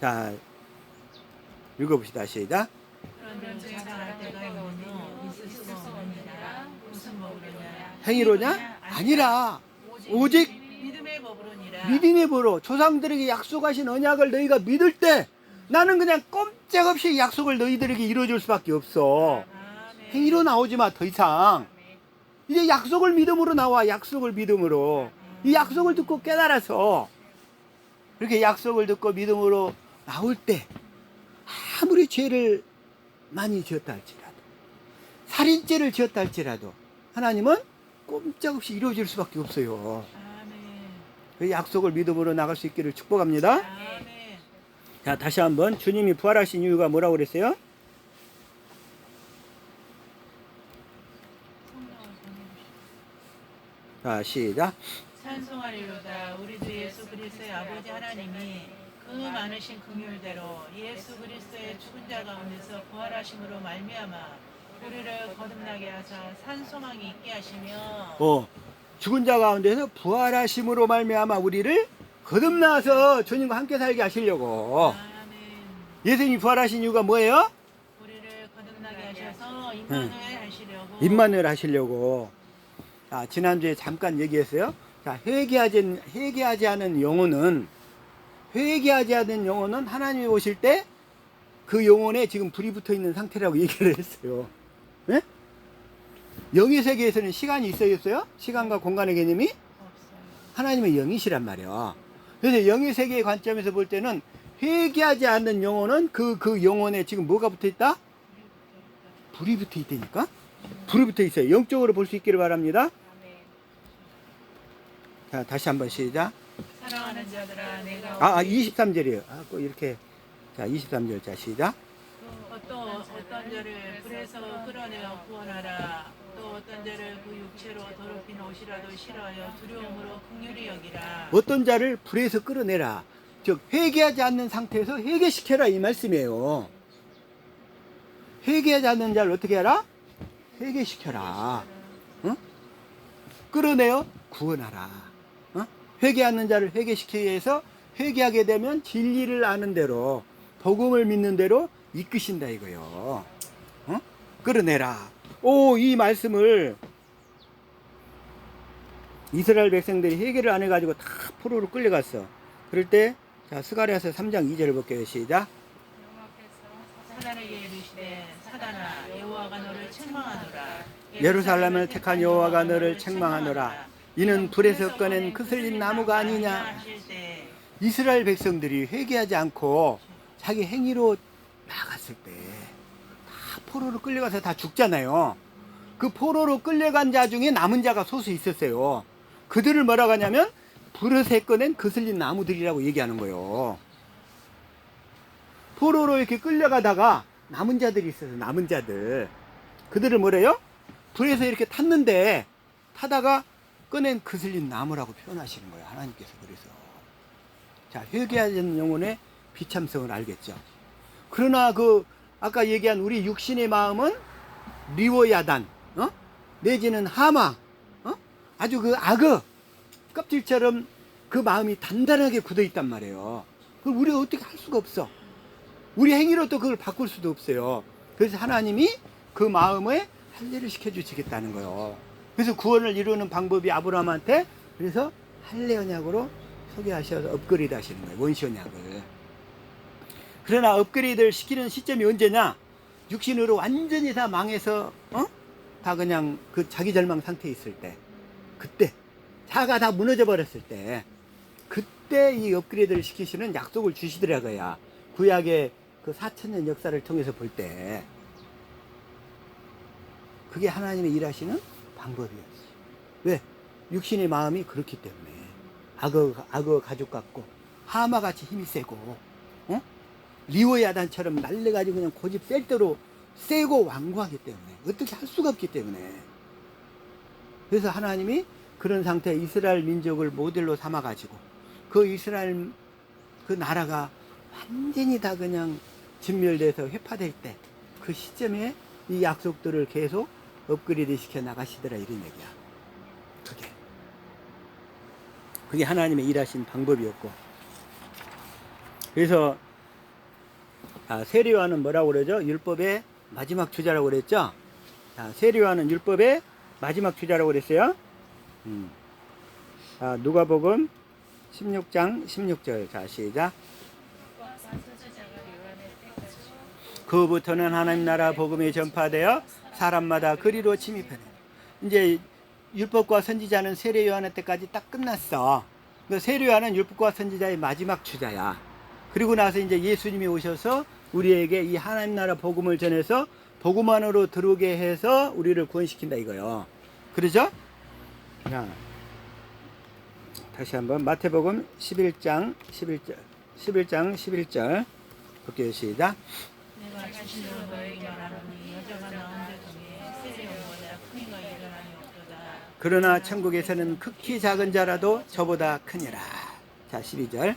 자, 읽어봅시다. 시작. 그런데 제사할 때가 있느뇨 있을 수 없느니라. 무슨 법으로냐? 행위로냐? 아니라 오직 믿음의 법으로니라. 믿음의 법으로 조상들에게 약속하신 언약을 너희가 믿을 때 나는 그냥 꼼짝없이 약속을 너희들에게 이루어줄 수밖에 없어. 아멘. 행위로 나오지 마, 더 이상. 이제 약속을 믿음으로 나와. 약속을 믿음으로. 이 약속을 듣고 깨달아서 이렇게 약속을 듣고 믿음으로 나올 때 아무리 죄를 많이 지었다 할지라도, 살인죄를 지었다 할지라도 하나님은 꼼짝없이 이루어질 수밖에 없어요. 아멘. 그 약속을 믿음으로 나갈 수 있기를 축복합니다. 아멘. 자, 다시 한번 주님이 부활하신 이유가 뭐라고 그랬어요? 자, 시작. 찬송하리로다. 우리 주 예수 그리스도의 아버지 하나님이 그 많으신 긍휼대로 예수 그리스도의 죽은 자 가운데서 부활하심으로 말미암아 우리를 거듭나게 하사 산소망이 있게 하시며 죽은 자 가운데서 부활하심으로 말미암아 우리를 거듭나서 주님과 함께 살게 하시려고. 아멘. 예수님이 부활하신 이유가 뭐예요? 우리를 거듭나게 하셔서 임마누엘 하시려고. 임마누엘 하시려고. 자, 지난주에 잠깐 얘기했어요. 자, 회개하지 않은 영혼은 하나님이 오실 때 그 영혼에 지금 불이 붙어 있는 상태라고 얘기를 했어요. 네? 영의 세계에서는 시간이 있어요? 시간과 공간의 개념이? 없어요. 하나님은 영이시란 말이야. 그래서 영의 세계의 관점에서 볼 때는 회개하지 않는 영혼은 그 영혼에 지금 뭐가 붙어 있다? 불이 붙어 있다니까? 불이 붙어 있어요. 영적으로 볼 수 있기를 바랍니다. 자, 다시 한번 시작. 사랑하는 자들아 내가 23절이에요. 꼭 이렇게. 자, 23절. 자, 시작. 어떤 자를 불에서 끌어내어 구원하라. 또 어떤 자를 그 육체로 더럽힌 옷이라도 싫어하여 두려움으로 긍휼히 여기라. 어떤 자를 불에서 끌어내라. 즉, 회개하지 않는 상태에서 회개시켜라, 이 말씀이에요. 회개하지 않는 자를 어떻게 하라? 회개시켜라. 어? 끌어내어 구원하라. 어? 회개하는 자를 회개시키기 위해서 회개하게 되면 진리를 아는 대로, 복음을 믿는 대로 이끄신다 이거요. 어? 끌어내라. 이 말씀을 이스라엘 백성들이 회개를 안 해가지고 다 포로로 끌려갔어. 그럴 때, 자, 스가랴서 3장 2절을 볼게요. 시작. 사단에게 이르시되 사단아 여호와가 너를 책망하노라. 예루살렘을 택한 여호와가 너를 책망하노라. 이는 불에서 꺼낸 그슬린 나무가 아니냐. 하실 때 이스라엘 백성들이 회개하지 않고 자기 행위로 나갔을 때 다 포로로 끌려가서 다 죽잖아요. 그 포로로 끌려간 자 중에 남은 자가 소수 있었어요. 그들을 뭐라고 하냐면 불에서 꺼낸 그슬린 나무들이라고 얘기하는 거예요. 포로로 이렇게 끌려가다가 남은 자들이 있어서 남은 자들, 그들을 뭐래요? 불에서 이렇게 탔는데 타다가 꺼낸 그슬린 나무라고 표현하시는 거예요. 하나님께서. 그래서 자, 회개하지 않는 영혼의 비참성을 알겠죠. 그러나 아까 얘기한 우리 육신의 마음은 리워야단, 내지는 하마, 아주 악어, 껍질처럼 그 마음이 단단하게 굳어 있단 말이에요. 그걸 우리가 어떻게 할 수가 없어. 우리 행위로 또 그걸 바꿀 수도 없어요. 그래서 하나님이 그 마음에 할례를 시켜주시겠다는 거예요. 그래서 구원을 이루는 방법이 아브라함한테 그래서 할례 언약으로 소개하셔서 업그레이드 하시는 거예요. 원시 언약을. 그러나 업그레이드를 시키는 시점이 언제냐? 육신으로 완전히 다 망해서 다 그냥 그 자기 절망 상태에 있을 때, 그때 자가 다 무너져 버렸을 때, 그때 이 업그레이드를 시키시는 약속을 주시더라고요. 구약의 그 4000년 역사를 통해서 볼 때 그게 하나님의 일하시는 방법이었어요. 왜? 육신의 마음이 그렇기 때문에 악어 가죽 같고 하마같이 힘이 세고 리오야단처럼 날려가지고 그냥 고집 뺄 대로 세고 완고하기 때문에 어떻게 할 수가 없기 때문에, 그래서 하나님이 그런 상태에 이스라엘 민족을 모델로 삼아가지고 그 이스라엘 그 나라가 완전히 다 그냥 진멸돼서 회파될 때 그 시점에 이 약속들을 계속 업그레이드 시켜 나가시더라 이런 얘기야. 그게 하나님의 일하신 방법이었고, 그래서 세례요한은 뭐라고 그러죠? 율법의 마지막 주자라고 그랬죠? 세례요한은 율법의 마지막 주자라고 그랬어요. 누가복음 16장 16절. 자, 시작. 그부터는 하나님 나라 복음이 전파되어 사람마다 그리로 침입하네. 이제 율법과 선지자는 세례요한의 때까지 딱 끝났어. 그 세례요한은 율법과 선지자의 마지막 주자야. 그리고 나서 이제 예수님이 오셔서 우리에게 이 하나님 나라 복음을 전해서 복음 안으로 들어오게 해서 우리를 구원시킨다 이거요. 그러죠? 자, 다시 한번 마태복음 11장 11절 볼게요. 시작. 내가 진실로 너에게 말하노니 여자가 나온 자 중에 세례요한보다 큰 이가 일어나니 없도다. 그러나 천국에서는 극히 작은 자라도 저보다 크니라. 자, 12절.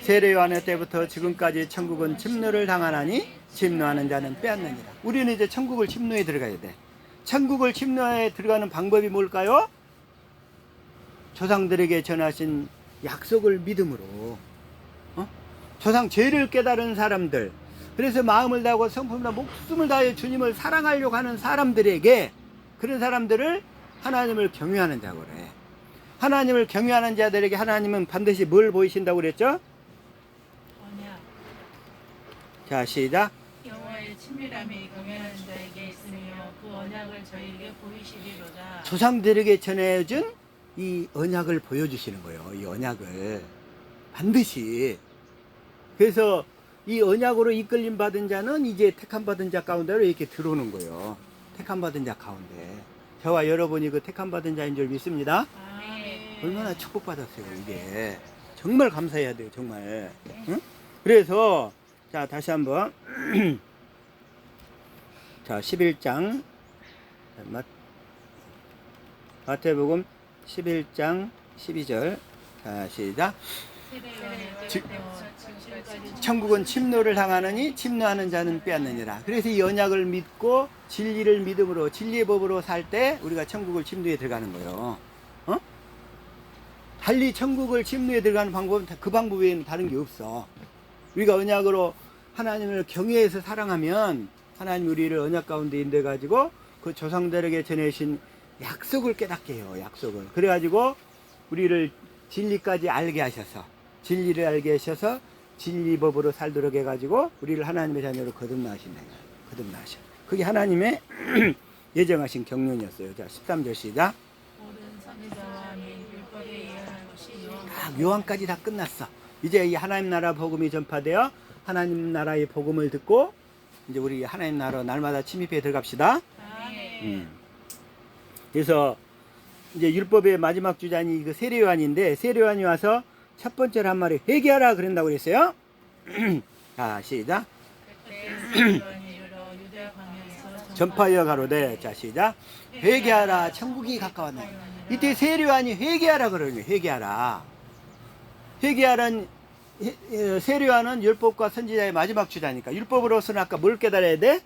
세례요한의 때부터 지금까지 천국은 침노를 당하나니 침노하는 자는 빼앗느니라. 우리는 이제 천국을 침노에 들어가야 돼. 천국을 침노에 들어가는 방법이 뭘까요? 조상들에게 전하신 약속을 믿음으로, 조상 죄를 깨달은 사람들, 그래서 마음을 다하고 성품과 목숨을 다해 주님을 사랑하려고 하는 사람들에게, 그런 사람들을 하나님을 경외하는 자고 그래. 하나님을 경외하는 자들에게 하나님은 반드시 뭘 보이신다고 그랬죠? 언약. 자, 시작. 여호와의 친밀함이 경외하는 자에게 있으며 그 언약을 저희에게 보이시리로다. 조상들에게 전해준 이 언약을 보여주시는 거예요. 이 언약을 반드시. 그래서 이 언약으로 이끌림 받은 자는 이제 택함 받은 자 가운데로 이렇게 들어오는 거예요. 택함 받은 자 가운데. 저와 여러분이 그 택함 받은 자인 줄 믿습니다. 아멘. 얼마나 축복받았어요, 이게. 정말 감사해야 돼요, 정말. 응? 그래서, 자, 다시 한번. 자, 11장. 마태복음 11장 12절. 자, 시작. 천국은 침노를 당하느니 침노하는 자는 빼앗느니라. 그래서 이 언약을 믿고 진리를 믿음으로 진리의 법으로 살 때 우리가 천국을 침노에 들어가는 거예요. 달리 천국을 침노에 들어가는 방법은 그 방법 외에는 다른 게 없어. 우리가 언약으로 하나님을 경외해서 사랑하면 하나님 우리를 언약 가운데 인도해 가지고 그 조상들에게 전해신 약속을 깨닫게 해요. 약속을. 그래가지고 우리를 진리까지 알게 하셔서, 진리를 알게 하셔서 진리법으로 살도록 해가지고 우리를 하나님의 자녀로 거듭나신다. 거듭나셔. 그게 하나님의 예정하신 경륜이었어요. 자, 13절 시작. 모든 선지자와 및 율법에 예언한 것이 요한까지 다 끝났어. 이제 이 하나님 나라 복음이 전파되어 하나님 나라의 복음을 듣고 이제 우리 하나님 나라 날마다 침입해 들어갑시다. 아멘. 그래서 이제 율법의 마지막 주자니 그 세례요한인데, 세례요한이 와서 첫 번째로 한 말이 회개하라 그런다고 그랬어요. 자, 시작. 전파하여 가로되. 자, 시작. 회개하라, 천국이 가까웠네. 이때 세례요한이 회개하라 그러는 거예요. 회개하라. 회개하라는, 세례요한은 율법과 선지자의 마지막 주자니까 율법으로서는 아까 뭘 깨달아야 돼?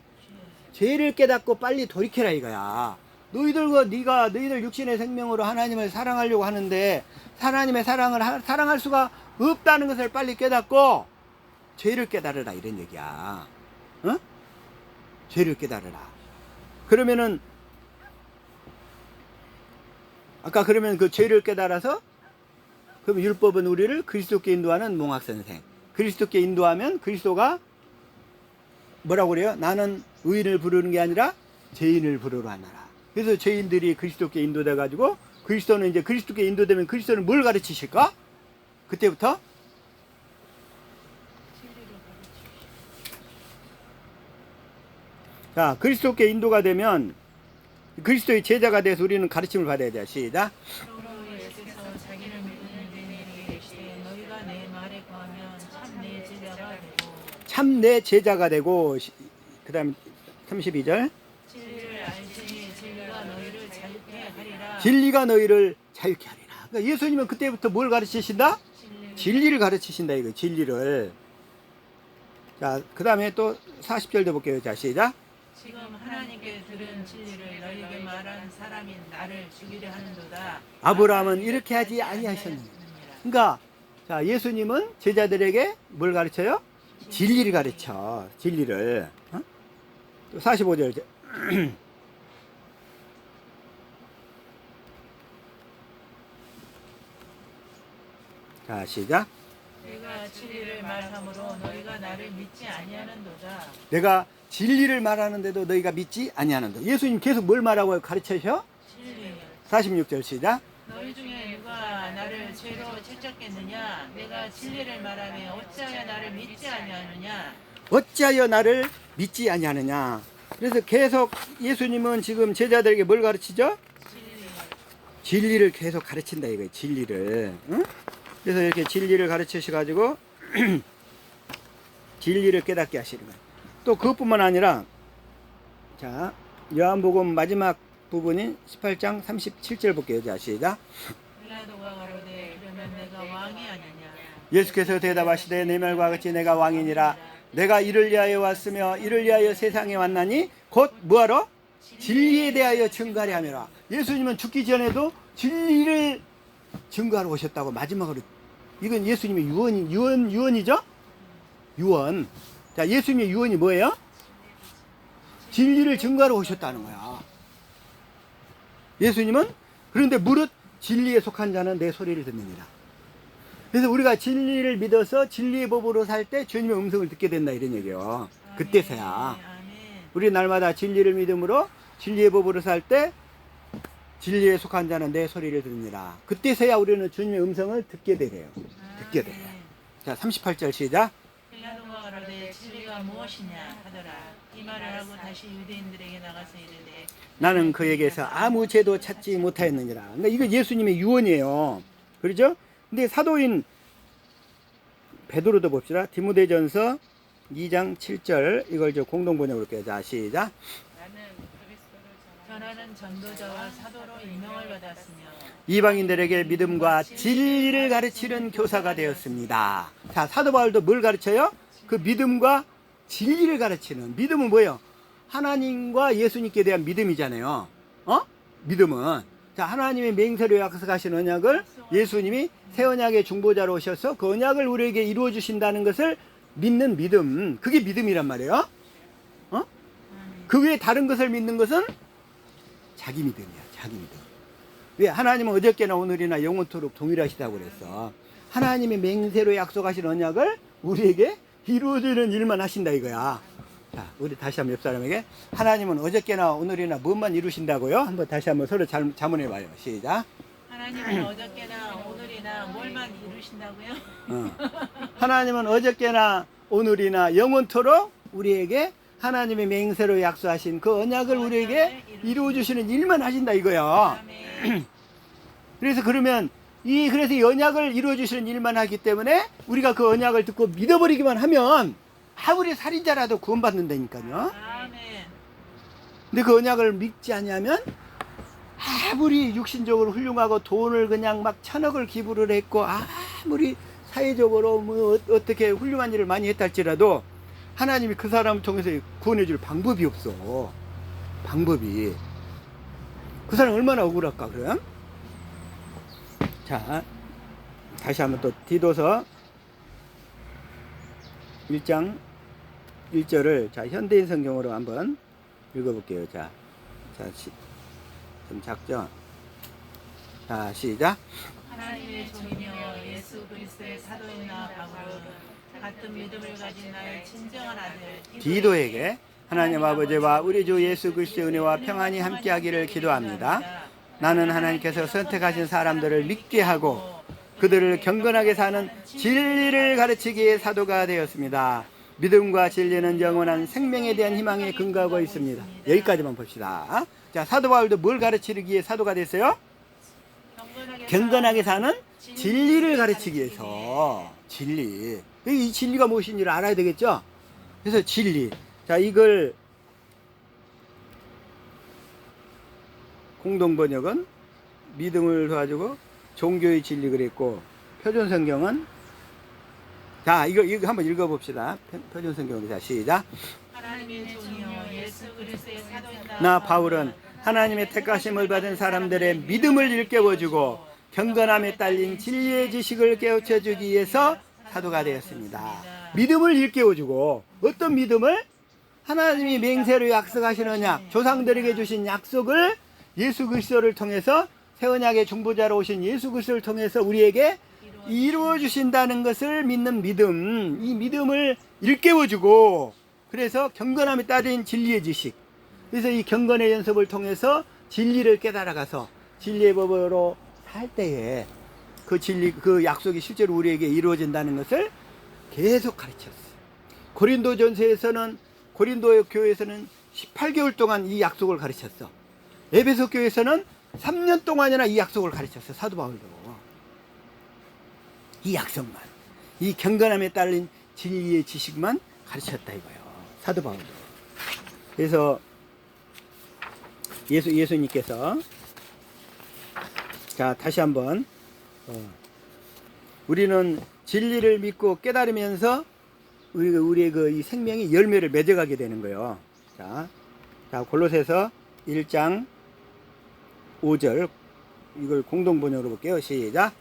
죄를 깨닫고 빨리 돌이켜라 이거야. 너희들 육신의 생명으로 하나님을 사랑하려고 하는데 하나님의 사랑을 사랑할 수가 없다는 것을 빨리 깨닫고 죄를 깨달으라 이런 얘기야. 어? 죄를 깨달으라. 그러면은 아까 그러면 그 죄를 깨달아서 그럼 율법은 우리를 그리스도께 인도하는 몽학선생. 그리스도께 인도하면 그리스도가 뭐라고 그래요? 나는 의인을 부르는 게 아니라 죄인을 부르러 하나라. 그래서 죄인들이 그리스도께 인도돼 가지고 그리스도는 이제 그리스도께 인도되면 그리스도는 뭘 가르치실까? 그때부터 자, 그리스도께 인도가 되면 그리스도의 제자가 돼서 우리는 가르침을 받아야 돼요. 시작. 그러므로 예수께서 자기를 믿는 자들에게 이르시되 너희가 내 말에 거하면 참 내 제자가 되고 참 내 제자가 되고 그다음에 32절 진리를 알지니 진리가 너희를 자유케 하리라. 진리가 너희를 자유케 하리라. 그러니까 예수님은 그때부터 뭘 가르치신다? 진리를 가르치신다 이거 진리를. 자, 그다음에 또 40절도 볼게요. 자, 시작. 지금 하나님께 들은 진리를 너희에게 말한 사람인 나를 죽이려 하는도다. 아브라함은 이렇게 하지 아니하셨느냐. 그러니까 자, 예수님은 제자들에게 뭘 가르쳐요? 진리를 가르쳐. 진리를. 어? 또 45절. 자, 시작. 내가 진리를 말함으로 너희가 나를 믿지 아니하는도다. 내가 진리를 말하는데도 너희가 믿지 아니하는다. 예수님 계속 뭘 말하고 가르쳐셔? 진리. 46절 시작. 너희 중에 누가 나를 죄로 채찍겠느냐? 내가 진리를 말하며 어찌하여 나를 믿지 아니하느냐? 어찌하여 나를 믿지 아니하느냐. 그래서 계속 예수님은 지금 제자들에게 뭘 가르치죠? 진리. 진리를 계속 가르친다 이거예요. 진리를. 응? 그래서 이렇게 진리를 가르치셔가지고 진리를 깨닫게 하시는 거예요. 또 그것뿐만 아니라 자, 요한복음 마지막 부분인 18장 37절 볼게요. 자, 시작. 빌라도가 가로되 그러면 내가 왕이 아니냐? 예수께서 대답하시되 내 말과 같이 내가 왕이니라. 내가 이를 위하여 왔으며 이를 위하여 세상에 왔나니 곧 뭐하러? 진리에 대하여 증거하려 함이라. 예수님은 죽기 전에도 진리를 증거하러 오셨다고 마지막으로. 이건 예수님의 유언이죠? 유언. 자, 예수님의 유언이 뭐예요? 진리를 증거하러 오셨다는 거야. 예수님은 그런데 무릇 진리에 속한 자는 내 소리를 듣느니라. 그래서 우리가 진리를 믿어서 진리의 법으로 살 때 주님의 음성을 듣게 된다 이런 얘기예요. 그때서야. 아멘. 우리 날마다 진리를 믿음으로 진리의 법으로 살 때 진리에 속한 자는 내 소리를 듣느니라. 그때서야 우리는 주님의 음성을 듣게 되래요. 듣게 돼요. 자, 38절 시작. 빌라도가 가로되 진리가 무엇이냐 하더라. 이 말을 하고 다시 유대인들에게 나가서 이르되 나는 그에게서 아무 죄도 찾지 못하였느니라. 그러니까 이거 예수님의 유언이에요. 그렇죠? 근데 사도인 베드로도 봅시다. 디모데전서 2장 7절 이걸 저 공동 번역으로 볼게요. 자, 시작. 나는 그리스도를 전하는 전도자와 사도로 임명을 받았으며 이방인들에게 믿음과 진리를 가르치는 교사가 되었습니다. 자, 사도 바울도 뭘 가르쳐요? 그 믿음과 진리를 가르치는. 믿음은 뭐예요? 하나님과 예수님께 대한 믿음이잖아요. 어? 믿음은. 자, 하나님의 맹세로 약속하신 언약을 예수님이 새 언약의 중보자로 오셔서 그 언약을 우리에게 이루어 주신다는 것을 믿는 믿음. 그게 믿음이란 말이에요. 어? 그 외에 다른 것을 믿는 것은 자기 믿음이야. 자기 믿음. 왜? 하나님은 어저께나 오늘이나 영원토록 동일하시다고 그랬어. 하나님의 맹세로 약속하신 언약을 우리에게 이루어주는 일만 하신다 이거야. 자, 우리 다시 한번 옆 사람에게 하나님은 어저께나 오늘이나 무엇만 이루신다고요? 한번 다시 한번 서로 자문해봐요. 시작. 하나님은 어저께나 오늘이나 뭘만 이루신다고요? 하나님은 어저께나 오늘이나 영원토록 우리에게 하나님의 맹세로 약속하신 그 언약을 우리에게 이루어주시는 일만 하신다 이거요. 아멘. 그래서 그러면 그래서 이 언약을 이루어주시는 일만 하기 때문에 우리가 그 언약을 듣고 믿어버리기만 하면 아무리 살인자라도 구원받는다니까요. 아멘. 근데 그 언약을 믿지 않으면 아무리 육신적으로 훌륭하고 돈을 그냥 막 천억을 기부를 했고 아무리 사회적으로 뭐 어떻게 훌륭한 일을 많이 했다 할지라도 하나님이 그 사람을 통해서 구원해 줄 방법이 없어. 방법이. 그 사람 얼마나 억울할까 그럼? 자, 다시 한번 또 디도서 1장 1절을 자 현대인 성경으로 한번 읽어볼게요. 자, 좀 작죠? 자, 시작. 하나님의 종이며 예수 그리스도의 사도이나 바울은 같은 믿음을 가진 나의 친정한 아들 디도에게 하나님 아버지와 우리 주 예수 그리스도의 은혜와 평안이 함께하기를 기도합니다. 나는 하나님께서 선택하신 사람들을 믿게 하고 그들을 경건하게 사는 진리를 가르치기에 사도가 되었습니다. 믿음과 진리는 영원한 생명에 대한 희망에 근거하고 있습니다. 여기까지만 봅시다. 자, 사도 바울도 뭘 가르치기 위해 사도가 됐어요? 경건하게 사는 진리를 가르치기 위해서. 진리. 이 진리가 무엇인지를 알아야 되겠죠? 그래서 진리. 자, 이걸 공동번역은 믿음을 도와주고 종교의 진리 그랬고, 표준성경은 자, 이거 한번 읽어봅시다. 표준성경으로. 자, 시작. 하나님의 종이요 예수 그리스도의 사도이나 나 바울은 하나님의 택하심을 받은 사람들의 믿음을 일깨워주고 경건함에 딸린 진리의 지식을 깨우쳐주기 위해서 사도가 되었습니다. 믿음을 일깨워주고, 어떤 믿음을? 하나님이 맹세로 약속하시는 약, 조상들에게 주신 약속을 예수 그리스도를 통해서, 새 언약의 중보자로 오신 예수 그리스도를 통해서 우리에게 이루어 주신다는 것을 믿는 믿음. 이 믿음을 일깨워주고, 그래서 경건함에 따른 진리의 지식, 그래서 이 경건의 연습을 통해서 진리를 깨달아가서 진리의 법으로 살 때에 그 진리, 그 약속이 실제로 우리에게 이루어진다는 것을 계속 가르쳤어요. 고린도 교회에서는 18개월 동안 이 약속을 가르쳤어. 에베소 교회에서는 3년 동안이나 이 약속을 가르쳤어. 사도 바울도. 이 약속만, 이 경건함에 따른 진리의 지식만 가르쳤다 이거예요. 사도 바울도. 그래서 예수님께서 자, 다시 한번 우리는 진리를 믿고 깨달으면서 우리의 이 생명이 열매를 맺어가게 되는 거예요. 자, 골로새서 1장 5절 이걸 공동번역으로 볼게요. 시작.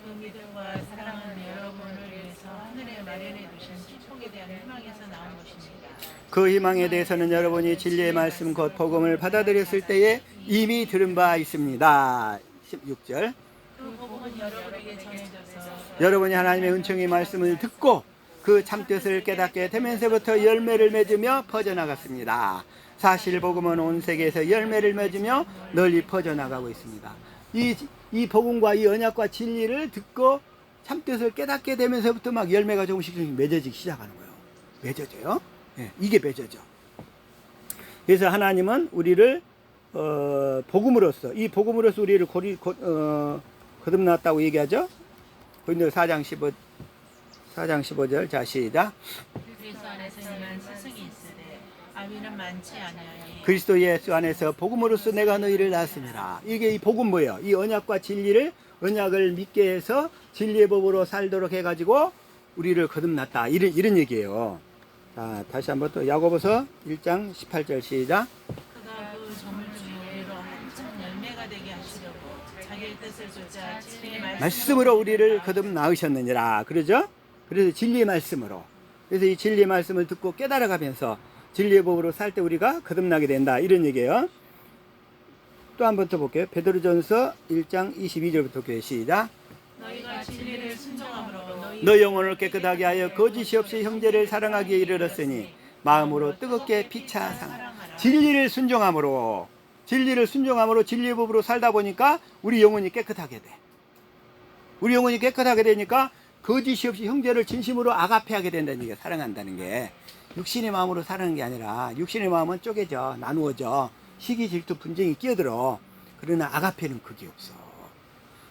그 믿음과 사랑은 여러분을 위해서 하늘에 마련해 두신 축복에 대한 희망에서 나온 것입니다. 그 희망에 대해서는 여러분이 진리의 말씀 곧 복음을 받아들였을 때에 이미 들은 바 있습니다. 16절. 그 복음은 여러분에게 전해져서 여러분이 하나님의 은총의 말씀을 듣고 그 참뜻을 깨닫게 되면서부터 열매를 맺으며 퍼져나갔습니다. 사실 복음은 온 세계에서 열매를 맺으며 널리 퍼져나가고 있습니다. 이 복음과 이 언약과 진리를 듣고 참뜻을 깨닫게 되면서부터 막 열매가 조금씩 맺어지기 시작하는 거예요. 맺어져요. 예, 이게 맺어져. 그래서 하나님은 우리를 복음으로써, 이 복음으로써 우리를 거듭났다고 얘기하죠. 고린도 4장 15절. 자, 시작. 그리스도 안에서 일한 스승이 있으되 아비는 많지 아니하니 그리스도 예수 안에서 복음으로써 내가 너희를 낳았습니다. 이게 이 복음 뭐예요? 이 언약과 진리를, 언약을 믿게 해서 진리의 법으로 살도록 해가지고 우리를 거듭났다. 이런 얘기예요. 자, 다시 한번 또 야고보서 1장 18절 시작. 그가 그 점을 주여 우리로 한참 열매가 되게 하시려고 자기의 뜻을 쫓아 진리의 말씀으로 우리를 거듭 낳으셨느니라. 그러죠? 그래서 진리의 말씀으로. 그래서 이 진리의 말씀을 듣고 깨달아가면서 진리의 법으로 살 때 우리가 거듭나게 된다. 이런 얘기예요. 또 한 번 더 볼게요. 베드로전서 1장 22절부터 볼게요. 시작. 너희가 진리를 순종함으로 너 영혼을 깨끗하게 하여 거짓이 없이 형제를 사랑하기에 이르렀으니 마음으로 뜨겁게 피차 사랑하라. 진리를 순종함으로 진리의 법으로 살다 보니까 우리 영혼이 깨끗하게 돼. 우리 영혼이 깨끗하게 되니까 거짓이 없이 형제를 진심으로 아가페하게 된다는 얘기야. 사랑한다는 게 육신의 마음으로 사랑하는 게 아니라, 육신의 마음은 쪼개져, 나누어져, 시기, 질투, 분쟁이 끼어들어. 그러나 아가페는 그게 없어.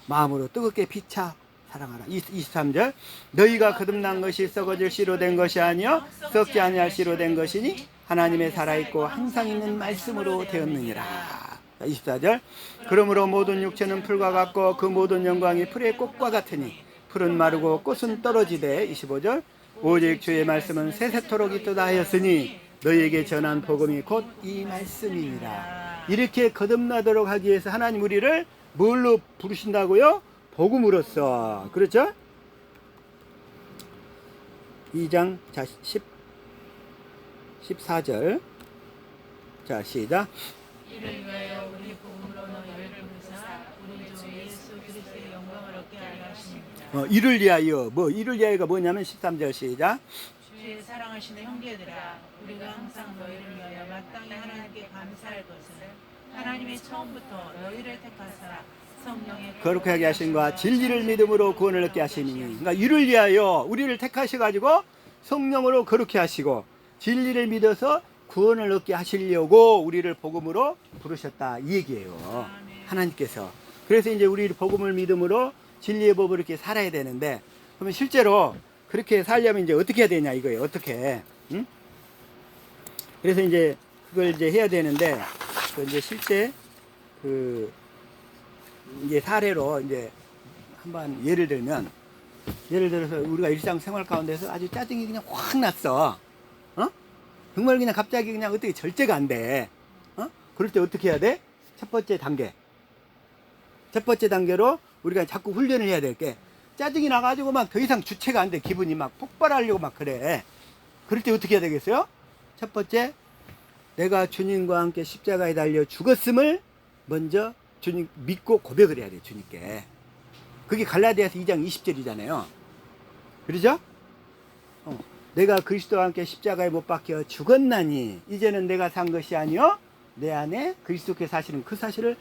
마음으로 뜨겁게 피차 사랑하라. 23절. 너희가 거듭난 것이 썩어질 씨로 된 것이 아니요 썩지 아니할 씨로 된 것이니 하나님의 살아있고 항상 있는 말씀으로 되었느니라. 24절. 그러므로 모든 육체는 풀과 같고 그 모든 영광이 풀의 꽃과 같으니 풀은 마르고 꽃은 떨어지되. 25절. 오직 주의 말씀은 세세토록 있도다 하였으니 너희에게 전한 복음이 곧 이 말씀이니라. 이렇게 거듭나도록 하기 위해서 하나님 우리를 뭘로 부르신다고요? 복음으로써. 그렇죠? 2장 자 14절. 자 시작. 이를 위하여 우리 복음으로 너희를 부르사 우리 주 예수 그리스도의 영광을 얻게 하려 하십니다. 이를 위하여 이를 위하여가 뭐냐면 13절 시작. 주의 사랑하시는 형제들아, 우리가 항상 너희를 위하여 마땅히 하나님께 감사할 것은 하나님이 처음부터 너희를 택하사 성령의 거룩하게 하신과 진리를 믿음으로 구원을 얻게 하시니. 그러니까 이를 위하여 우리를 택하셔가지고 성령으로 거룩해 하시고 진리를 믿어서 구원을 얻게 하시려고 우리를 복음으로 부르셨다 이 얘기예요. 하나님께서. 그래서 이제 우리 복음을 믿음으로 진리의 법으로 이렇게 살아야 되는데, 그러면 실제로 그렇게 살려면 이제 어떻게 해야 되냐 이거예요. 어떻게? 응? 그래서 이제 그걸 이제 해야 되는데, 이제 실제 이제 사례로 이제 한번 예를 들어서 우리가 일상생활 가운데서 아주 짜증이 그냥 확 났어. 정말 그냥 갑자기 그냥 어떻게 절제가 안 돼. 그럴 때 어떻게 해야 돼? 첫 번째 단계로 우리가 자꾸 훈련을 해야 될 게, 짜증이 나가지고 막 더 이상 주체가 안 돼. 기분이 막 폭발하려고 막 그래. 그럴 때 어떻게 해야 되겠어요? 첫 번째, 내가 주님과 함께 십자가에 달려 죽었음을 먼저 주님 믿고 고백을 해야 돼. 주님께. 그게 갈라디아서 2장 20절이잖아요. 그러죠? 내가 그리스도와 함께 십자가에 못 박혀 죽었나니 이제는 내가 산 것이 아니요 내 안에 그리스도께서 사시는 그 사실을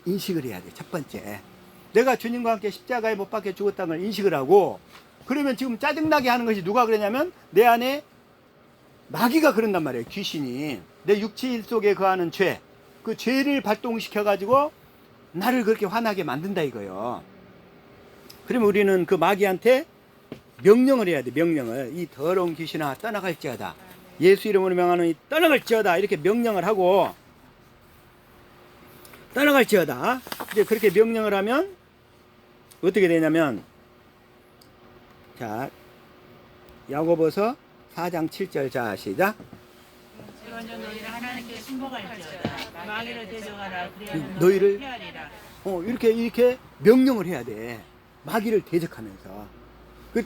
인식을 해야 돼. 첫 번째, 내가 주님과 함께 십자가에 못 박혀 죽었다는 걸 인식을 하고, 그러면 지금 짜증나게 하는 것이 누가 그러냐면 내 안에 마귀가 그런단 말이에요. 귀신이 내 육체 속에 거하는 죄, 그 죄를 발동시켜 가지고 나를 그렇게 화나게 만든다 이거예요. 그러면 우리는 그 마귀한테 명령을 해야 돼. 명령을. 이 더러운 귀신아 떠나갈지어다. 예수 이름으로 명하노니 떠나갈지어다. 이렇게 명령을 하고, 떠나갈지어다. 이제 그렇게 명령을 하면 어떻게 되냐면, 자 야고보서 4장 7절. 자 시작. 먼저 너희를 하나님께 순복할지어다. 마귀를 대적하라. 그리하면 너희를 피하리라. 이렇게 명령을 해야 돼. 마귀를 대적하면서.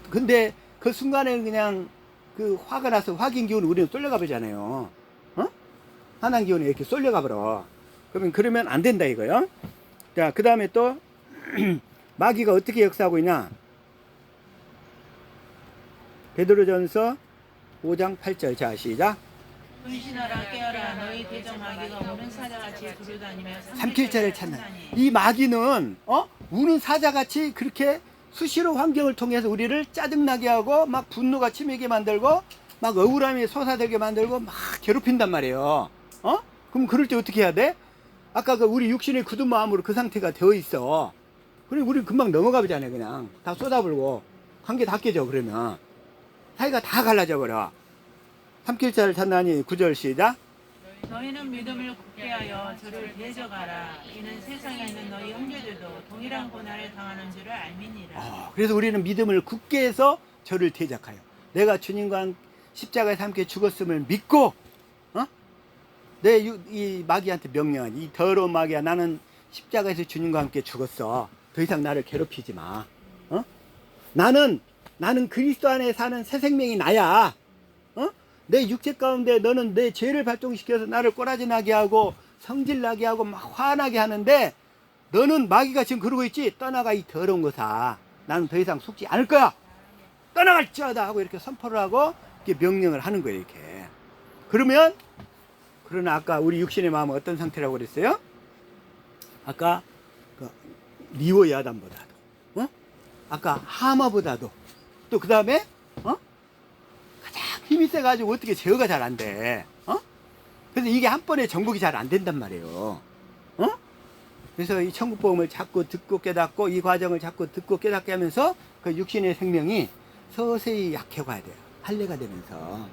근데 그 순간에 그냥 그 화가 나서 확인 기운이 우리는 쏠려가 버리잖아요. 하나님 기운이 이렇게 쏠려가 버려. 그러면 안 된다 이거요. 자, 그 다음에 또 마귀가 어떻게 역사하고 있냐. 베드로전서 5장 8절. 자 시작. 분신하라 깨어라. 너희 대적 마귀가 우는 사자같이 두루다니며 삼킬자를 찾는. 이 마귀는 우는 사자같이 그렇게 수시로 환경을 통해서 우리를 짜증나게 하고 막 분노가 치밀게 만들고 막 억울함이 솟아들게 만들고 막 괴롭힌단 말이에요. 그럼 그럴 때 어떻게 해야 돼? 아까 우리 육신의 굳은 마음으로 그 상태가 되어 있어. 그리고 우리 금방 넘어가 버리잖아요. 그냥 다 쏟아불고 관계 다 깨져. 그러면 사이가 다 갈라져 버려. 삼킬자를 찾나니 9절 시작. 너희는 믿음을 굳게 하여 저를 대적하라. 이는 세상에 있는 너희 형제들도 동일한 고난을 당하는 줄을 알미니라. 그래서 우리는 믿음을 굳게 해서 저를 대적하여, 내가 주님과 십자가에서 함께 죽었음을 믿고, 이 마귀한테 명령한, 이 더러운 마귀야, 나는 십자가에서 주님과 함께 죽었어. 더 이상 나를 괴롭히지 마. 나는 그리스도 안에 사는 새 생명이 나야. 내 육체 가운데 너는 내 죄를 발동시켜서 나를 꼬라지 나게 하고 성질 나게 하고 막 화나게 하는데, 너는 마귀가 지금 그러고 있지. 떠나가 이 더러운 것아. 나는 더 이상 속지 않을 거야. 떠나갈지어다 하고 이렇게 선포를 하고 이렇게 명령을 하는 거예요. 이렇게. 그러나 아까 우리 육신의 마음은 어떤 상태라고 그랬어요? 아까 리오 야단보다도, 아까 하마보다도, 또 그 다음에 가장 힘이 세가지고 어떻게 제어가 잘 안 돼. 그래서 이게 한 번에 정복이 잘 안 된단 말이에요. 그래서 이 천국복음을 자꾸 듣고 깨닫고, 이 과정을 자꾸 듣고 깨닫게 하면서 그 육신의 생명이 서서히 약해가야 돼요. 할례가 되면서.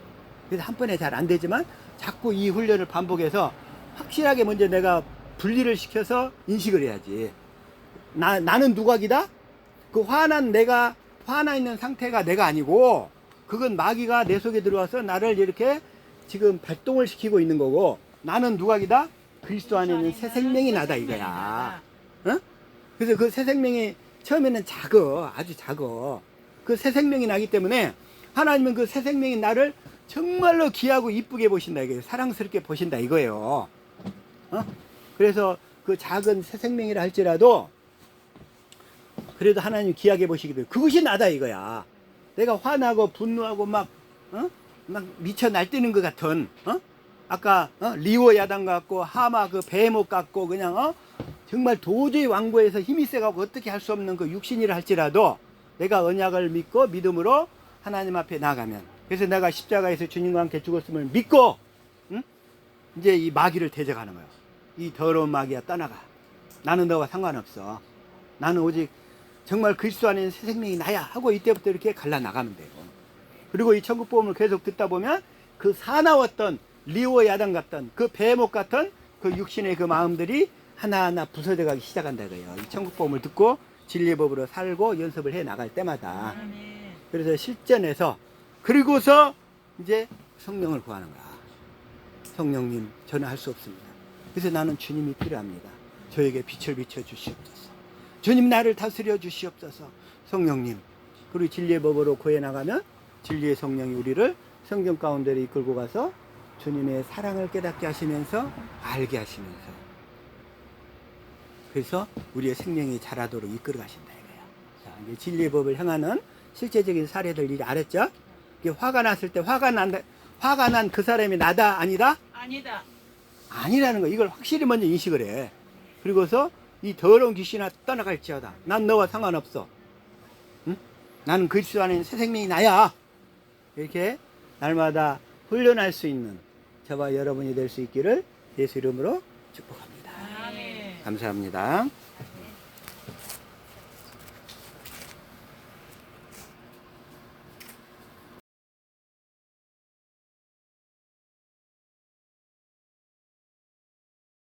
그래서 한 번에 잘 안 되지만 자꾸 이 훈련을 반복해서 확실하게 먼저 내가 분리를 시켜서 인식을 해야지. 나는 누각이다? 그 화나 있는 상태가 내가 아니고, 그건 마귀가 내 속에 들어와서 나를 이렇게 지금 발동을 시키고 있는 거고, 나는 누각이다? 그리스도 안에 있는 새 생명이 나다 이거야. 어? 그래서 그 새 생명이 처음에는 작어, 아주 작어. 그 새 생명이 나기 때문에 하나님은 그 새 생명이 나를 정말로 귀하고 이쁘게 보신다 이거예요. 사랑스럽게 보신다 이거예요. 어? 그래서 그 작은 새 생명이라 할지라도 그래도 하나님 귀하게 보시기 때문에 그것이 나다 이거야. 내가 화나고 분노하고 막 미쳐 날뛰는 것 같은, 아까 리오 야당 같고 하마 그 베목 같고 그냥 정말 도저히 왕고에서 힘이 세가고 어떻게 할 수 없는 그 육신이라 할지라도 내가 언약을 믿고 믿음으로 하나님 앞에 나가면, 그래서 내가 십자가에서 주님과 함께 죽었음을 믿고 이제 이 마귀를 대적하는 거예요. 이 더러운 마귀야 떠나가. 나는 너와 상관없어. 나는 오직 정말 그리스도 안에 있는 새 생명이 나야 하고 이때부터 이렇게 갈라나가면 돼요. 그리고 이 천국복음을 계속 듣다 보면 그 사나웠던 리오 야당 같던 그 베목 같은 그 육신의 그 마음들이 하나하나 부서져 가기 시작한다 이거예요. 이 천국복음을 듣고 진리의 법으로 살고 연습을 해 나갈 때마다. 아멘. 그래서 실전에서 그리고서 이제 성령을 구하는 거야. 성령님, 저는 할 수 없습니다. 그래서 나는 주님이 필요합니다. 저에게 빛을 비춰 주시옵소서. 주님 나를 다스려 주시옵소서. 성령님. 그리고 진리의 법으로 구해 나가면 진리의 성령이 우리를 성경 가운데로 이끌고 가서 주님의 사랑을 깨닫게 하시면서 알게 하시면서, 그래서 우리의 생명이 자라도록 이끌어 가신다 이거야. 자, 이제 진리의 법을 향하는 실제적인 사례들 이제 알았죠? 이게 화가 났을 때 화가 난 그 사람이 나다 아니다? 아니다. 아니라는 거. 이걸 확실히 먼저 인식을 해. 그리고서 이 더러운 귀신아 떠나갈지어다. 난 너와 상관없어. 응? 나는 그리스도 안에 있는 새 생명이 나야. 이렇게 날마다 훈련할 수 있는 저와 여러분이 될 수 있기를 예수 이름으로 축복합니다. 아멘. 감사합니다.